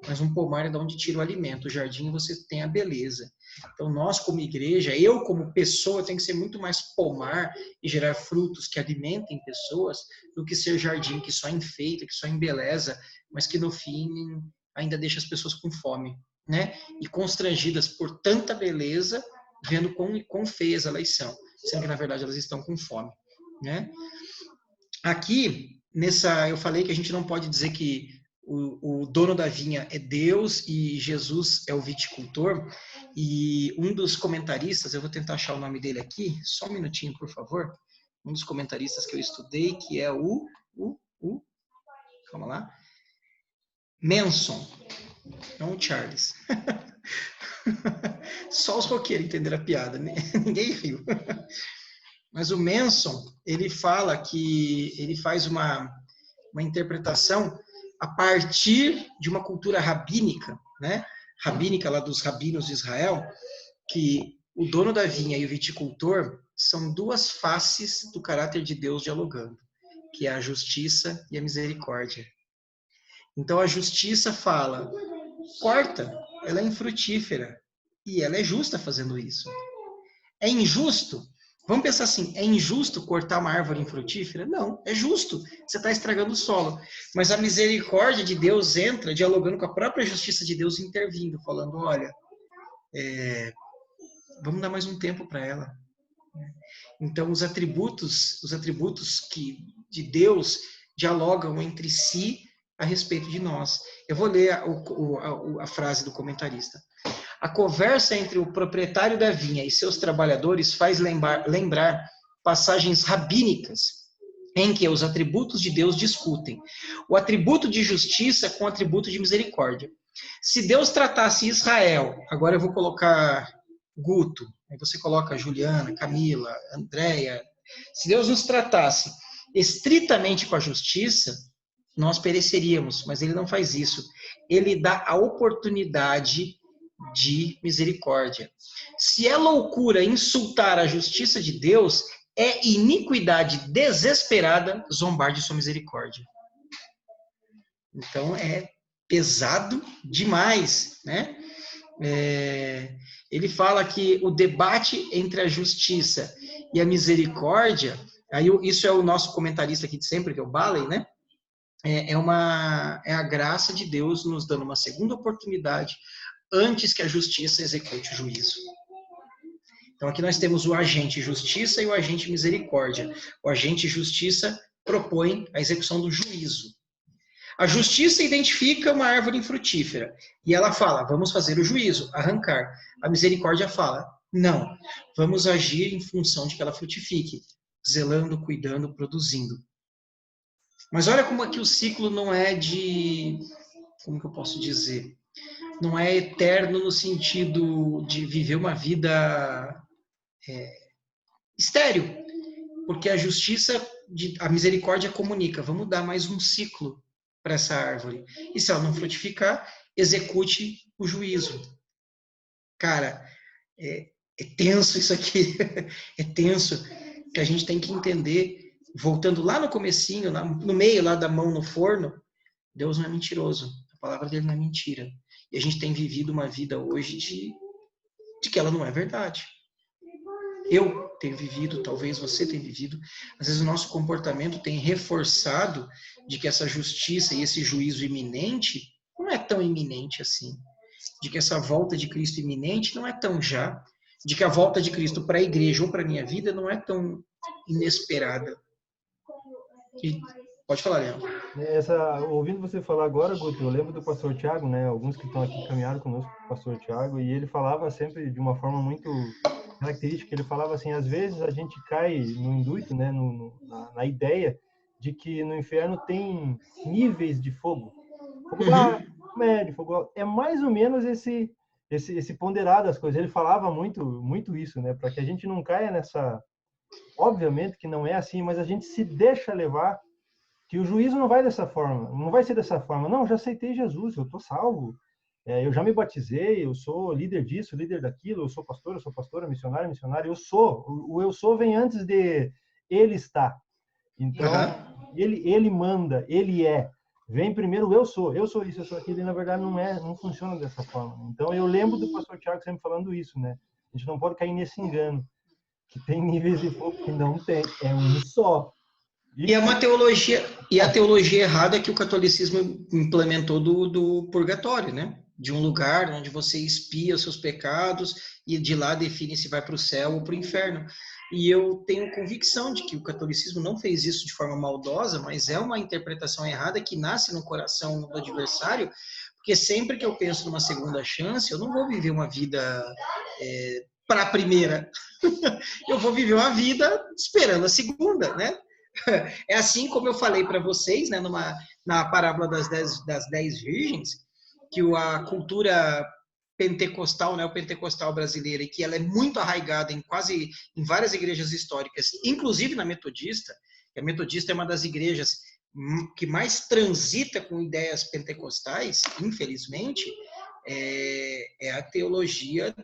Mas um pomar é de onde tira o alimento. O jardim você tem a beleza. Então nós como igreja, eu como pessoa, tenho que ser muito mais pomar e gerar frutos que alimentem pessoas do que ser jardim que só enfeita, que só embeleza, mas que no fim ainda deixa as pessoas com fome, né? E constrangidas por tanta beleza, vendo quão feias elas são, sendo que na verdade elas estão com fome, né? Aqui, eu falei que a gente não pode dizer que o dono da vinha é Deus e Jesus é o viticultor, e um dos comentaristas, eu vou tentar achar o nome dele aqui, só um minutinho, por favor, um dos comentaristas que eu estudei, que é calma lá, Manson, não o Charles. Só os roqueiros entenderam a piada, né? Ninguém riu. Mas o Manson, ele fala que ele faz uma interpretação a partir de uma cultura rabínica, né? Rabínica lá dos rabinos de Israel, que o dono da vinha e o viticultor são duas faces do caráter de Deus dialogando, que é a justiça e a misericórdia. Então a justiça fala, corta, ela é infrutífera, e ela é justa fazendo isso. É injusto? Vamos pensar assim, é injusto cortar uma árvore infrutífera? Não, é justo. Você está estragando o solo. Mas a misericórdia de Deus entra dialogando com a própria justiça de Deus, intervindo, falando, olha, vamos dar mais um tempo para ela. Então, os atributos de Deus dialogam entre si a respeito de nós. Eu vou ler a frase do comentarista. A conversa entre o proprietário da vinha e seus trabalhadores faz lembrar passagens rabínicas em que os atributos de Deus discutem. O atributo de justiça com o atributo de misericórdia. Se Deus tratasse Israel, agora eu vou colocar Guto, aí você coloca Juliana, Camila, Andréia. Se Deus nos tratasse estritamente com a justiça, nós pereceríamos, mas ele não faz isso. Ele dá a oportunidade de misericórdia. Se é loucura insultar a justiça de Deus, é iniquidade desesperada zombar de sua misericórdia. Então é pesado demais, né? Ele fala que o debate entre a justiça e a misericórdia, aí isso é o nosso comentarista aqui de sempre, que é o Balley, né? É a graça de Deus nos dando uma segunda oportunidade antes que a justiça execute o juízo. Então aqui nós temos o agente justiça e o agente misericórdia. O agente justiça propõe a execução do juízo. A justiça identifica uma árvore infrutífera e ela fala, vamos fazer o juízo, arrancar. A misericórdia fala, não, vamos agir em função de que ela frutifique, zelando, cuidando, produzindo. Mas olha como aqui o ciclo não é como que eu posso dizer? Não é eterno no sentido de viver uma vida estéril, porque a justiça, a misericórdia comunica, vamos dar mais um ciclo para essa árvore. E se ela não frutificar, execute o juízo. Cara, é tenso isso aqui, é tenso, que a gente tem que entender, voltando lá no comecinho, no meio lá da mão no forno, Deus não é mentiroso, a palavra dele não é mentira. E a gente tem vivido uma vida hoje de que ela não é verdade. Eu tenho vivido, talvez você tenha vivido, às vezes o nosso comportamento tem reforçado de que essa justiça e esse juízo iminente não é tão iminente assim. De que essa volta de Cristo iminente não é tão já. De que a volta de Cristo para a igreja ou para a minha vida não é tão inesperada. E Pode falar, Leandro. Ouvindo você falar agora, Guto, eu lembro do pastor Tiago, né? Alguns que estão aqui caminharam conosco, o pastor Tiago, e ele falava sempre de uma forma muito característica. Ele falava assim: às vezes a gente cai no intuito, né? Na ideia de que no inferno tem níveis de fogo. Fogo baixo, médio, fogo alto. É mais ou menos esse ponderar das coisas. Ele falava muito isso, né? Para que a gente não caia nessa. Obviamente que não é assim, mas a gente se deixa levar. Que o juízo não vai dessa forma, não vai ser dessa forma. Não, eu já aceitei Jesus, eu estou salvo, eu já me batizei, eu sou líder disso, líder daquilo, eu sou pastora, missionário, eu sou. O eu sou vem antes de ele está. Então, ele manda, ele é. Vem primeiro o eu sou isso, eu sou aquilo, e na verdade não funciona dessa forma. Então, eu lembro do pastor Tiago sempre falando isso, né? A gente não pode cair nesse engano, que tem níveis de fogo que não tem, é um só. E a teologia errada que o catolicismo implementou do purgatório, né? De um lugar onde você expia os seus pecados e de lá define se vai para o céu ou para o inferno. E eu tenho convicção de que o catolicismo não fez isso de forma maldosa, mas é uma interpretação errada que nasce no coração do adversário, porque sempre que eu penso numa segunda chance, eu não vou viver uma vida para a primeira. Eu vou viver uma vida esperando a segunda, né? É assim como eu falei para vocês, né, na parábola das 10 virgens, que a cultura pentecostal, né, o pentecostal brasileira, e que ela é muito arraigada em várias igrejas históricas, inclusive na metodista. A metodista é uma das igrejas que mais transita com ideias pentecostais, infelizmente, é a teologia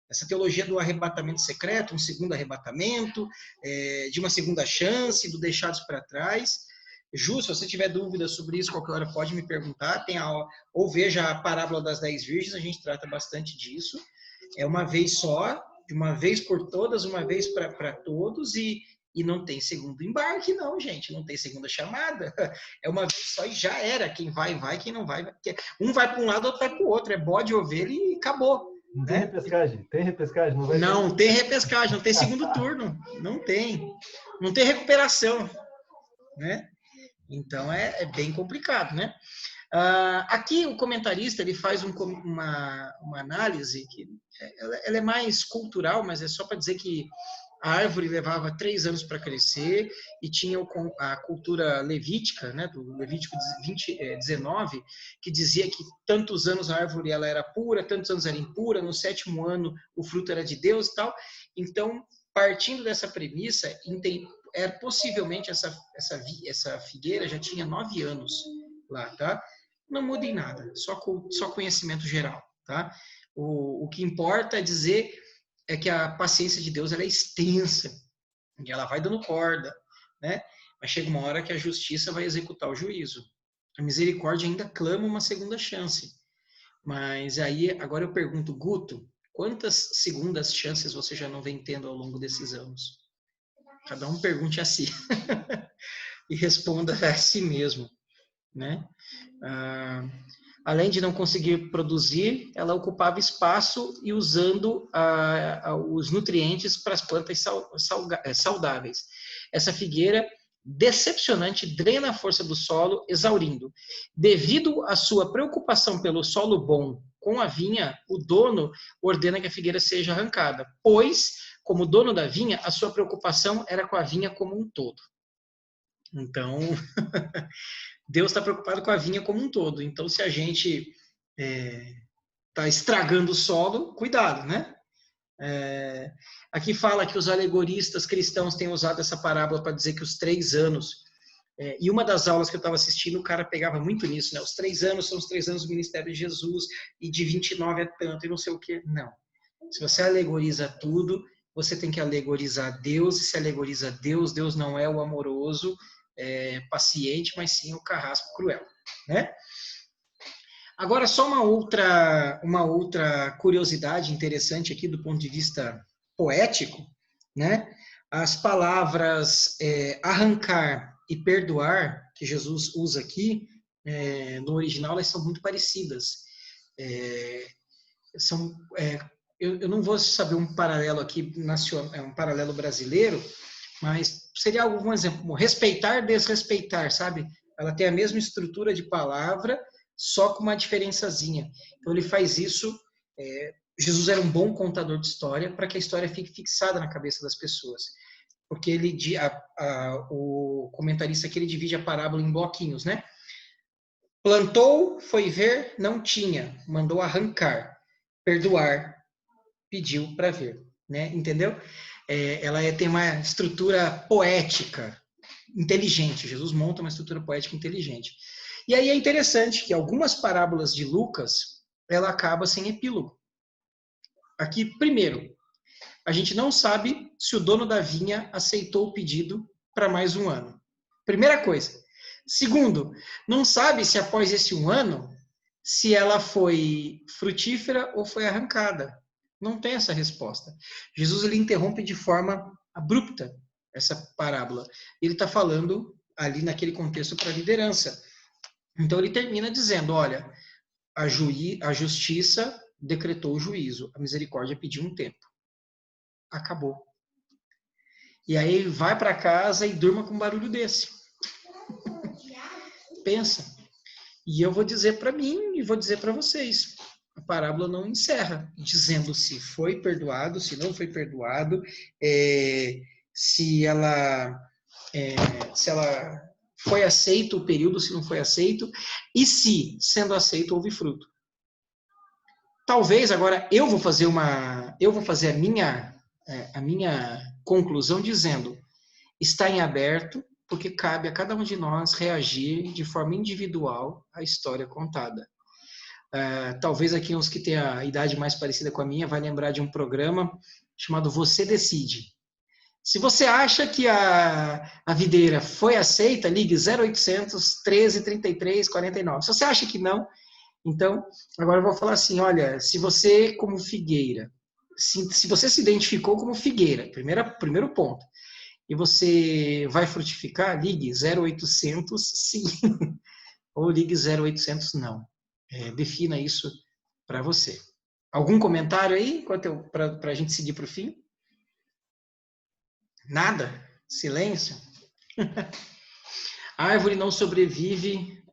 essa teologia do arrebatamento secreto, um segundo arrebatamento, de uma segunda chance, do deixados para trás. Ju, se você tiver dúvidas sobre isso, qualquer hora pode me perguntar. Ou veja a parábola das 10 virgens, a gente trata bastante disso. É uma vez só, de uma vez por todas, uma vez para todos, e não tem segundo embarque, não, gente. Não tem segunda chamada. É uma vez só e já era. Quem vai, quem não vai. Um vai para um lado, outro vai para o outro. É bode, ovelha e acabou. Não tem repescagem? Tem repescagem? Não tem repescagem, não tem segundo turno. Não tem. Não tem recuperação. Né? Então, é bem complicado, né? Aqui, o comentarista, ele faz uma análise que ela é mais cultural, mas é só para dizer que a árvore levava 3 anos para crescer e tinha a cultura levítica, né, do Levítico 19, que dizia que tantos anos a árvore ela era pura, tantos anos era impura, no 7º ano o fruto era de Deus e tal. Então, partindo dessa premissa, possivelmente essa figueira já tinha 9 anos lá, tá? Não muda em nada, só conhecimento geral, tá? O que importa é dizer que a paciência de Deus ela é extensa, e ela vai dando corda, né? Mas chega uma hora que a justiça vai executar o juízo. A misericórdia ainda clama uma segunda chance. Mas aí, agora eu pergunto, Guto, quantas segundas chances você já não vem tendo ao longo desses anos? Cada um pergunte a si e responda a si mesmo, né? Além de não conseguir produzir, ela ocupava espaço e usando os nutrientes para as plantas saudáveis. Essa figueira decepcionante drena a força do solo, exaurindo. Devido à sua preocupação pelo solo bom com a vinha, o dono ordena que a figueira seja arrancada, pois, como dono da vinha, a sua preocupação era com a vinha como um todo. Então, Deus está preocupado com a vinha como um todo. Então, se a gente está estragando o solo, cuidado, né? Aqui fala que os alegoristas cristãos têm usado essa parábola para dizer que os 3 anos... e uma das aulas que eu estava assistindo, o cara pegava muito nisso, né? Os 3 anos são os 3 anos do ministério de Jesus, e de 29 é tanto, e não sei o quê. Não. Se você alegoriza tudo, você tem que alegorizar Deus, e se alegoriza Deus, Deus não é o amoroso, paciente, mas sim o carrasco cruel, né? Agora, só uma outra curiosidade interessante aqui do ponto de vista poético, né? As palavras arrancar e perdoar, que Jesus usa aqui, no original, elas são muito parecidas. Eu não vou saber um paralelo aqui, um paralelo brasileiro, mas seria algo, um exemplo, como respeitar, desrespeitar, sabe? Ela tem a mesma estrutura de palavra, só com uma diferençazinha. Então ele faz isso. Jesus era um bom contador de história para que a história fique fixada na cabeça das pessoas. Porque o comentarista aqui ele divide a parábola em bloquinhos, né? Plantou, foi ver, não tinha, mandou arrancar, perdoar, pediu para ver, né? Entendeu? Ela tem uma estrutura poética, inteligente. Jesus monta uma estrutura poética inteligente. E aí é interessante que algumas parábolas de Lucas, ela acaba sem epílogo. Aqui, primeiro, a gente não sabe se o dono da vinha aceitou o pedido para mais um ano. Primeira coisa. Segundo, não sabe se após esse um ano, se ela foi frutífera ou foi arrancada. Não tem essa resposta. Jesus ele interrompe de forma abrupta essa parábola. Ele está falando ali naquele contexto para a liderança. Então ele termina dizendo, olha, a justiça decretou o juízo, a misericórdia pediu um tempo. Acabou. E aí vai para casa e durma com um barulho desse. Pensa. E eu vou dizer para mim e vou dizer para vocês. A parábola não encerra dizendo se foi perdoado, se não foi perdoado, se ela foi aceito o período, se não foi aceito, e se, sendo aceito, houve fruto. Talvez agora eu vou fazer a minha conclusão dizendo, está em aberto, porque cabe a cada um de nós reagir de forma individual à história contada. Talvez aqui uns que têm a idade mais parecida com a minha vai lembrar de um programa chamado Você Decide. Se você acha que a videira foi aceita, ligue 0800 13 33 49. Se você acha que não, então, agora eu vou falar assim, olha, se você como figueira, se você se identificou como figueira, primeiro ponto, e você vai frutificar, ligue 0800 sim, ou ligue 0800 não. Defina isso para você. Algum comentário aí, para a gente seguir para o fim? Nada? Silêncio? A árvore não sobrevive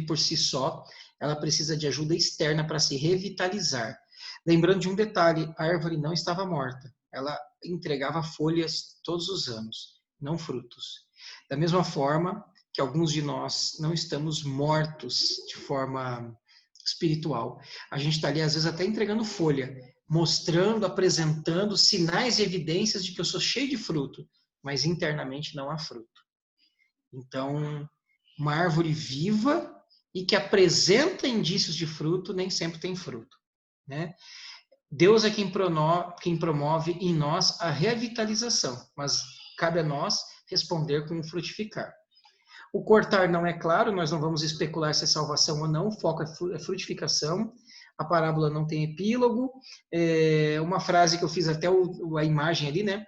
por si só, ela precisa de ajuda externa para se revitalizar. Lembrando de um detalhe, a árvore não estava morta, ela entregava folhas todos os anos, não frutos. Da mesma forma que alguns de nós não estamos mortos de forma espiritual, a gente está ali às vezes até entregando folha, mostrando, apresentando sinais e evidências de que eu sou cheio de fruto, mas internamente não há fruto. Então, uma árvore viva e que apresenta indícios de fruto, nem sempre tem fruto, né? Deus é quem promove em nós a revitalização, mas cabe a nós responder com o frutificar. O cortar não é claro, nós não vamos especular se é salvação ou não, o foco é frutificação. A parábola não tem epílogo. Uma frase que eu fiz até a imagem ali, né?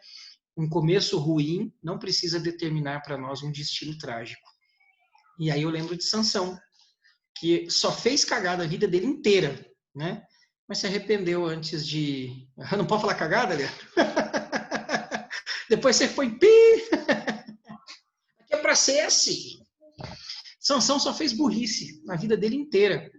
Um começo ruim não precisa determinar para nós um destino trágico. E aí eu lembro de Sansão, que só fez cagada a vida dele inteira, né? Mas se arrependeu antes de... Não pode falar cagada, Leandro? Depois você foi pi! Aqui é para ser assim. Sansão só fez burrice na vida dele inteira.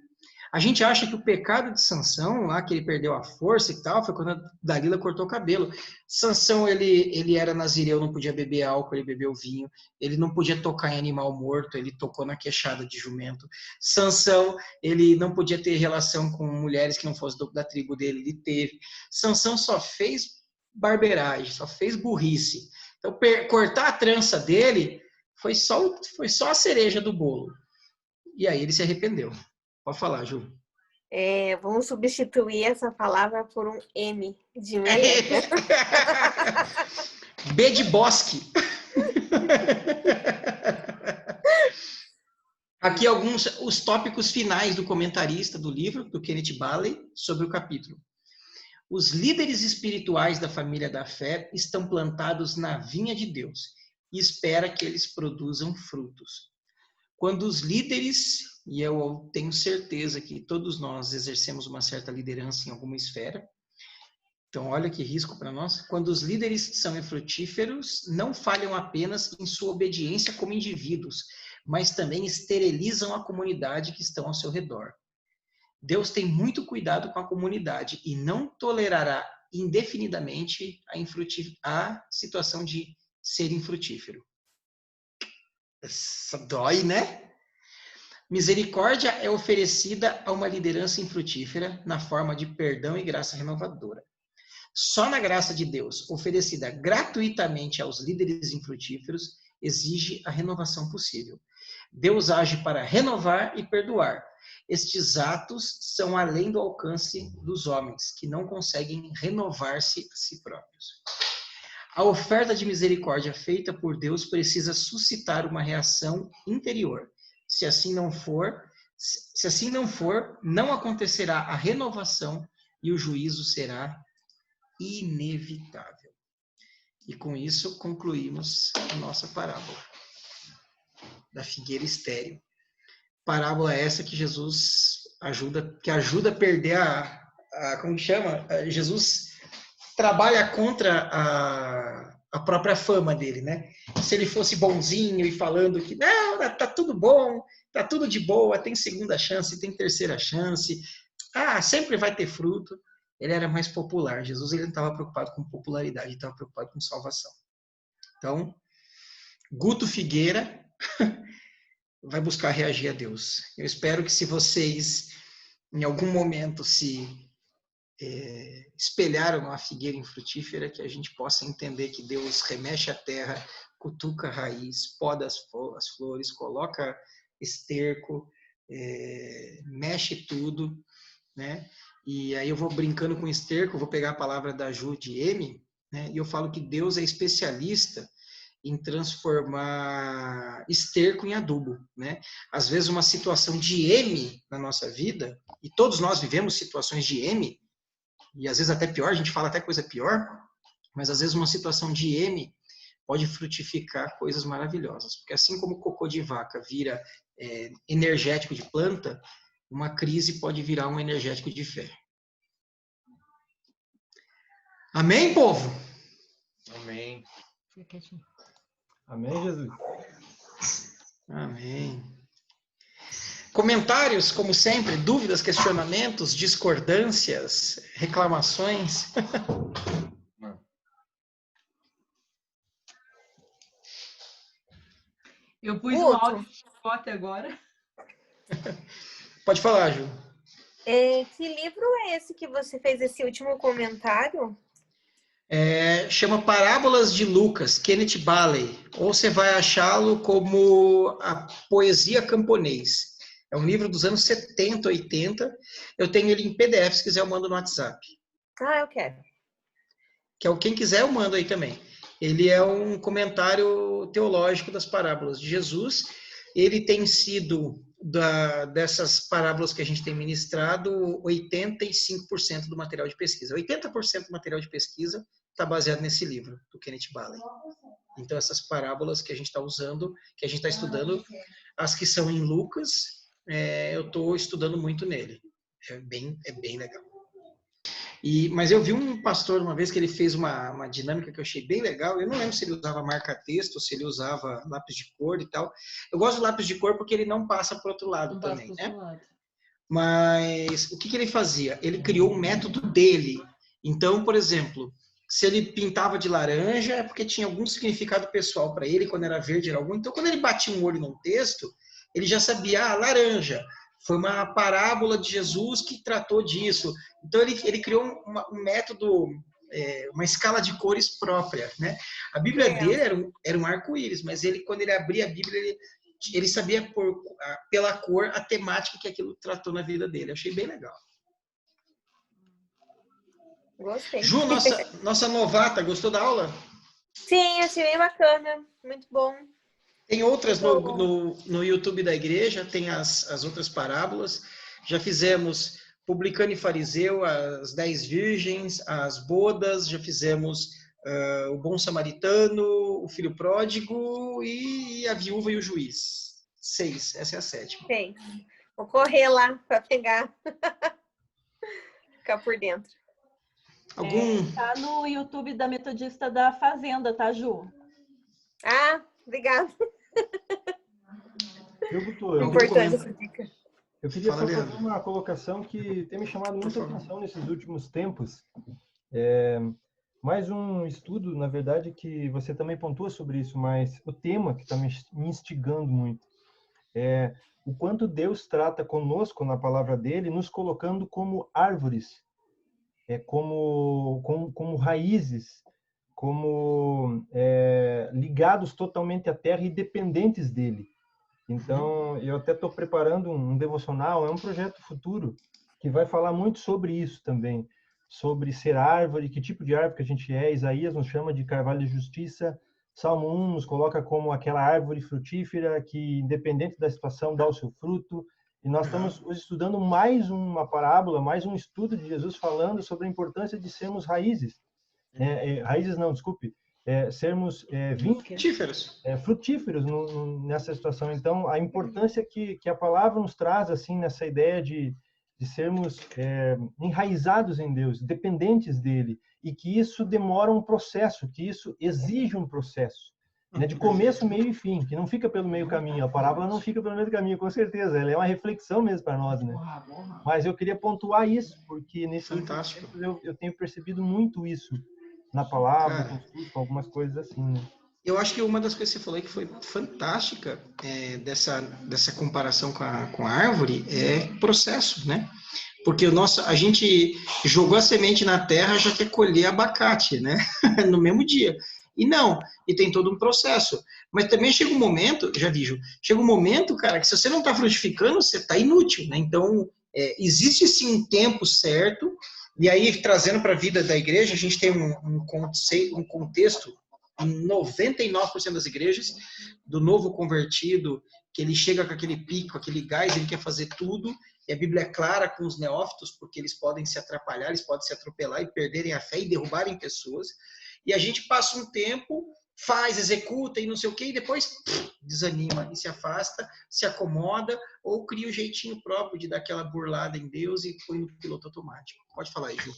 A gente acha que o pecado de Sansão, lá que ele perdeu a força e tal, foi quando a Dalila cortou o cabelo. Sansão, ele era nazireu, não podia beber álcool, ele bebeu vinho. Ele não podia tocar em animal morto, ele tocou na queixada de jumento. Sansão, ele não podia ter relação com mulheres que não fossem da tribo dele, ele teve. Sansão só fez barbeiragem, só fez burrice. Então, cortar a trança dele foi só a cereja do bolo. E aí ele se arrependeu. Pode falar, Ju. Vamos substituir essa palavra por um M de meleca. B de bosque. Aqui os tópicos finais do comentarista do livro, do Kenneth Bailey, sobre o capítulo. Os líderes espirituais da família da fé estão plantados na vinha de Deus e espera que eles produzam frutos. Quando os líderes, e eu tenho certeza que todos nós exercemos uma certa liderança em alguma esfera, Então, olha que risco para nós. Quando os líderes são infrutíferos, não falham apenas em sua obediência como indivíduos, mas também esterilizam a comunidade que estão ao seu redor. Deus tem muito cuidado com a comunidade e não tolerará indefinidamente a situação de ser infrutífero. Essa dói, né? Misericórdia é oferecida a uma liderança infrutífera na forma de perdão e graça renovadora. Só na graça de Deus, oferecida gratuitamente aos líderes infrutíferos, exige a renovação possível. Deus age para renovar e perdoar. Estes atos são além do alcance dos homens, que não conseguem renovar-se a si próprios. A oferta de misericórdia feita por Deus precisa suscitar uma reação interior. Se assim não for, não acontecerá a renovação e o juízo será inevitável. E com isso concluímos a nossa parábola da figueira estéril. Parábola essa que Jesus ajuda a perder como chama? Jesus trabalha contra a própria fama dele, né? Se ele fosse bonzinho e falando que não, tá tudo bom, tá tudo de boa, tem segunda chance, tem terceira chance, sempre vai ter fruto. Ele era mais popular. Jesus ele não estava preocupado com popularidade, ele estava preocupado com salvação. Então, Guto Figueira vai buscar reagir a Deus. Eu espero que se vocês, em algum momento, se espelharam numa figueira infrutífera, que a gente possa entender que Deus remexe a terra, cutuca a raiz, poda as flores, coloca esterco, mexe tudo, né? E aí eu vou brincando com esterco, vou pegar a palavra da Ju de M, né? E eu falo que Deus é especialista em transformar esterco em adubo, né? Às vezes uma situação de M na nossa vida, e todos nós vivemos situações de M, e às vezes até pior, a gente fala até coisa pior, mas às vezes uma situação de M pode frutificar coisas maravilhosas, porque assim como o cocô de vaca vira energético de planta, uma crise pode virar um energético de fé. Amém, povo? Amém. Amém, Jesus. Amém. Comentários, como sempre, dúvidas, questionamentos, discordâncias, reclamações. Eu pus o áudio até agora. Pode falar, Ju. Que livro é esse que você fez esse último comentário? Chama Parábolas de Lucas, Kenneth Bailey. Ou você vai achá-lo como a Poesia Camponês. É um livro dos anos 70, 80. Eu tenho ele em PDF, se quiser eu mando no WhatsApp. Eu quero. Quem quiser eu mando aí também. Ele é um comentário teológico das parábolas de Jesus. Ele tem sido, dessas parábolas que a gente tem ministrado, 85% do material de pesquisa. 80% do material de pesquisa está baseado nesse livro, do Kenneth Bailey. Então, essas parábolas que a gente está usando, que a gente está estudando, as que são em Lucas, eu estou estudando muito nele. É bem legal. Mas eu vi um pastor uma vez que ele fez uma dinâmica que eu achei bem legal. Eu não lembro se ele usava marca-texto, se ele usava lápis de cor e tal. Eu gosto do lápis de cor porque ele não passa para o outro lado também, né? Mas o que ele fazia? Ele criou um método dele. Então, por exemplo, se ele pintava de laranja, é porque tinha algum significado pessoal para ele, quando era verde era algum. Então, quando ele batia um olho num texto, ele já sabia, laranja. Foi uma parábola de Jesus que tratou disso. Então, ele criou um método, uma escala de cores própria, né? A Bíblia dele era um arco-íris, mas quando ele abria a Bíblia, ele sabia pela cor a temática que aquilo tratou na vida dele. Eu achei bem legal. Gostei. Ju, nossa novata, gostou da aula? Sim, achei bem bacana. Muito bom. Tem outras no YouTube da igreja, tem as outras parábolas. Já fizemos Publicano e Fariseu, as 10 virgens, as bodas, já fizemos o bom samaritano, o filho pródigo e a viúva e o juiz. 6, essa é a 7ª. Sim. Vou correr lá para pegar. Ficar por dentro. Tá no YouTube da Metodista da Fazenda, tá, Ju? Ah, obrigada. Importante essa dica. Eu queria só fazer uma colocação que tem me chamado muita atenção nesses últimos tempos. Mais um estudo, na verdade, que você também pontua sobre isso, mas o tema que está me instigando muito é o quanto Deus trata conosco na palavra dele, nos colocando como árvores, como raízes, como ligados totalmente à terra e dependentes dele. Então, eu até estou preparando um devocional, é um projeto futuro que vai falar muito sobre isso também, sobre ser árvore, que tipo de árvore que a gente é. Isaías nos chama de carvalho de justiça, Salmo 1 nos coloca como aquela árvore frutífera que, independente da situação, dá o seu fruto. E nós estamos hoje estudando mais uma parábola, mais um estudo de Jesus falando sobre a importância de sermos raízes. Raízes não, desculpe. Sermos frutíferos nessa situação. Então, a importância que a palavra nos traz, assim, nessa ideia de sermos enraizados em Deus, dependentes dele, e que isso demora um processo, que isso exige um processo, né, de começo, meio e fim, que não fica pelo meio caminho. A parábola não fica pelo meio do caminho, com certeza. Ela é uma reflexão mesmo para nós, né? Mas eu queria pontuar isso, porque nesses últimos tempos eu tenho percebido muito isso na palavra, com algumas coisas assim, né? Eu acho que uma das coisas que você falou aí que foi fantástica dessa comparação com a árvore é processo, né? Porque a gente jogou a semente na terra, já quer colher abacate, né? No mesmo dia. E tem todo um processo. Mas também chega um momento, chega um momento, cara, que se você não está frutificando, você está inútil, né? Então, existe sim um tempo certo. E aí, trazendo para a vida da igreja, a gente tem um contexto, em 99% das igrejas, do novo convertido, que ele chega com aquele pico, aquele gás, ele quer fazer tudo, e a Bíblia é clara com os neófitos, porque eles podem se atrapalhar, eles podem se atropelar e perderem a fé e derrubarem pessoas, e a gente passa um tempo, faz, executa e não sei o quê, e depois desanima e se afasta, se acomoda, ou cria o jeitinho próprio de dar aquela burlada em Deus e põe no piloto automático. Pode falar aí, Ju.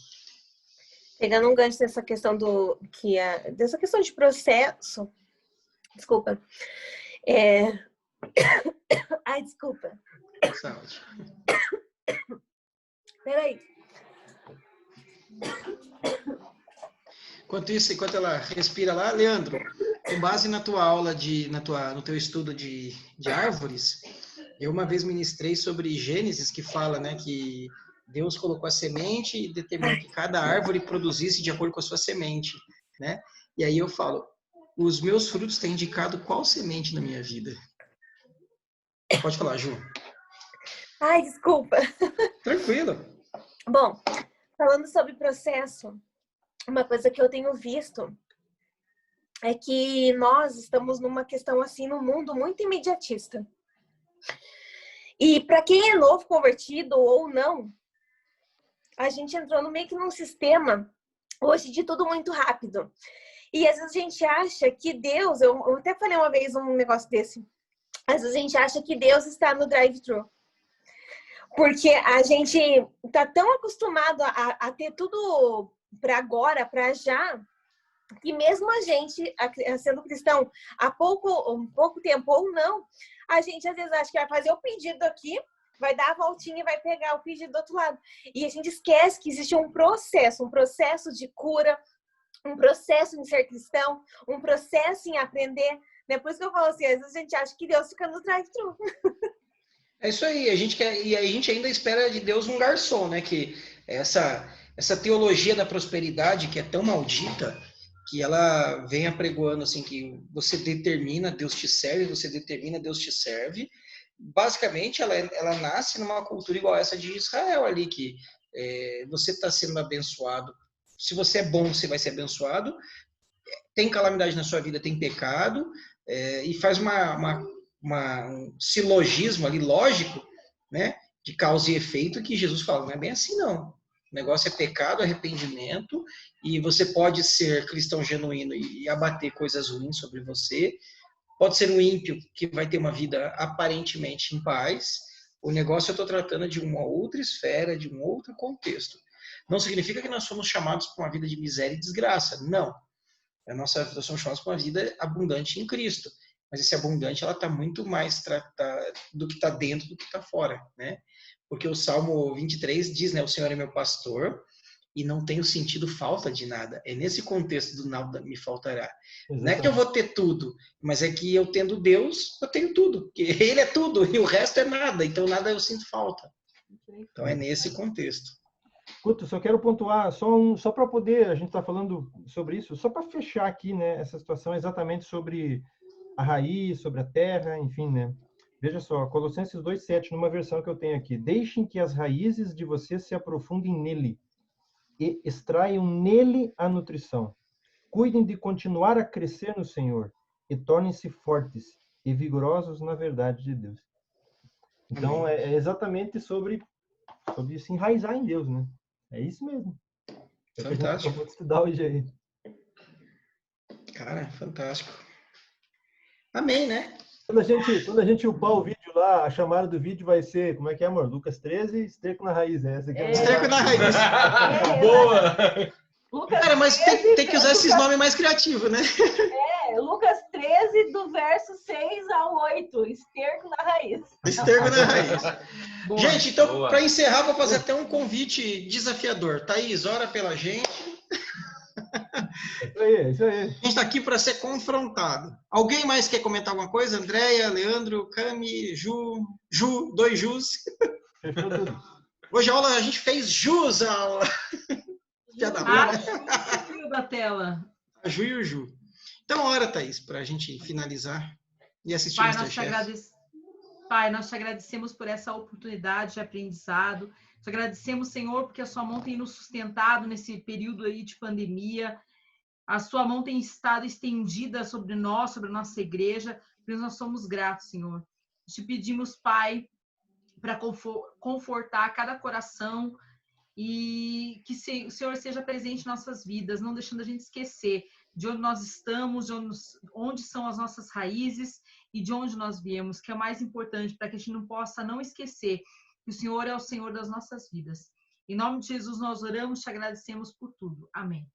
Pegando um gancho dessa questão dessa questão de processo, desculpa. Ai, desculpa. Saúde. Peraí. Enquanto ela respira lá, Leandro, com base na tua aula, no teu estudo de árvores, eu uma vez ministrei sobre Gênesis, que fala, né, que Deus colocou a semente e determinou que cada árvore produzisse de acordo com a sua semente, né? E aí eu falo, os meus frutos têm indicado qual semente na minha vida? Pode falar, Ju. Ai, desculpa. Tranquilo. Bom, falando sobre processo, uma coisa que eu tenho visto é que nós estamos numa questão assim no mundo muito imediatista. E para quem é novo convertido ou não, a gente entrou no meio que num sistema hoje de tudo muito rápido. E às vezes a gente acha que Deus, eu até falei uma vez um negócio desse, às vezes a gente acha que Deus está no drive-thru. Porque a gente tá tão acostumado a ter tudo para agora, para já, que mesmo a gente, sendo cristão há pouco tempo ou não, a gente às vezes acha que vai fazer o pedido aqui, vai dar a voltinha e vai pegar o pedido do outro lado. E a gente esquece que existe um processo de cura, um processo em ser cristão, um processo em aprender. Né? Por isso que eu falo assim, às vezes a gente acha que Deus fica no drive-thru. É isso aí, a gente ainda espera de Deus um garçom, né? Que essa teologia da prosperidade que é tão maldita, que ela vem apregoando assim que você determina, Deus te serve, você determina, Deus te serve. Basicamente, ela nasce numa cultura igual essa de Israel ali, que você está sendo abençoado. Se você é bom, você vai ser abençoado. Tem calamidade na sua vida, tem pecado, e faz um silogismo ali lógico, né, de causa e efeito, que Jesus fala, não é bem assim não. O negócio é pecado, arrependimento, e você pode ser cristão genuíno e abater coisas ruins sobre você, pode ser um ímpio que vai ter uma vida aparentemente em paz. O negócio eu estou tratando de uma outra esfera, de um outro contexto. Não significa que nós somos chamados para uma vida de miséria e desgraça. Não. Nós somos chamados para uma vida abundante em Cristo. Mas esse abundante, ela está muito mais do que está dentro do que está fora, né? Porque o Salmo 23 diz, né? O Senhor é meu pastor e não tenho sentido falta de nada. É nesse contexto do nada me faltará. Exatamente. Não é que eu vou ter tudo, mas é que eu tendo Deus, eu tenho tudo. Porque Ele é tudo e o resto é nada. Então nada eu sinto falta. Então é nesse contexto. Guto, só quero pontuar, só para poder, a gente está falando sobre isso, só para fechar aqui, né, essa situação exatamente sobre a raiz, sobre a terra, enfim, né? Veja só, Colossenses 2,7, numa versão que eu tenho aqui. Deixem que as raízes de vocês se aprofundem nele e extraiam nele a nutrição. Cuidem de continuar a crescer no Senhor e tornem-se fortes e vigorosos na verdade de Deus. Então, é exatamente sobre se enraizar em Deus, né? É isso mesmo. É fantástico. Que a gente estudar hoje aí. Cara, fantástico. Amém, né? Quando a gente upar o vídeo lá, a chamada do vídeo vai ser, como é que é, amor? Lucas 13, esterco na raiz. Essa aqui esterco na raiz. Boa! Lucas cara, mas 13, tem que usar esses nomes mais criativos, né? Lucas 13, do verso 6 ao 8. Esterco na raiz. Esterco na raiz. Boa. Gente, então, para encerrar, vou fazer até um convite desafiador. Thaís, ora pela gente. Isso aí. A gente está aqui para ser confrontado. Alguém mais quer comentar alguma coisa? Andréia, Leandro, Cami, Ju, 2 Jus. Hoje a aula a gente fez jus a aula. Da tela. A Ju e o Ju. Então, ora, Thaís, para a gente finalizar e assistir o Masterchef. Pai, nós te agradecemos por essa oportunidade de aprendizado. Te agradecemos, Senhor, porque a sua mão tem nos sustentado nesse período aí de pandemia. A sua mão tem estado estendida sobre nós, sobre a nossa igreja. Por isso nós somos gratos, Senhor. Te pedimos, Pai, para confortar cada coração e que o Senhor seja presente em nossas vidas, não deixando a gente esquecer de onde nós estamos, de onde são as nossas raízes e de onde nós viemos, que é o mais importante, para que a gente não possa não esquecer que o Senhor é o Senhor das nossas vidas. Em nome de Jesus nós oramos e te agradecemos por tudo. Amém.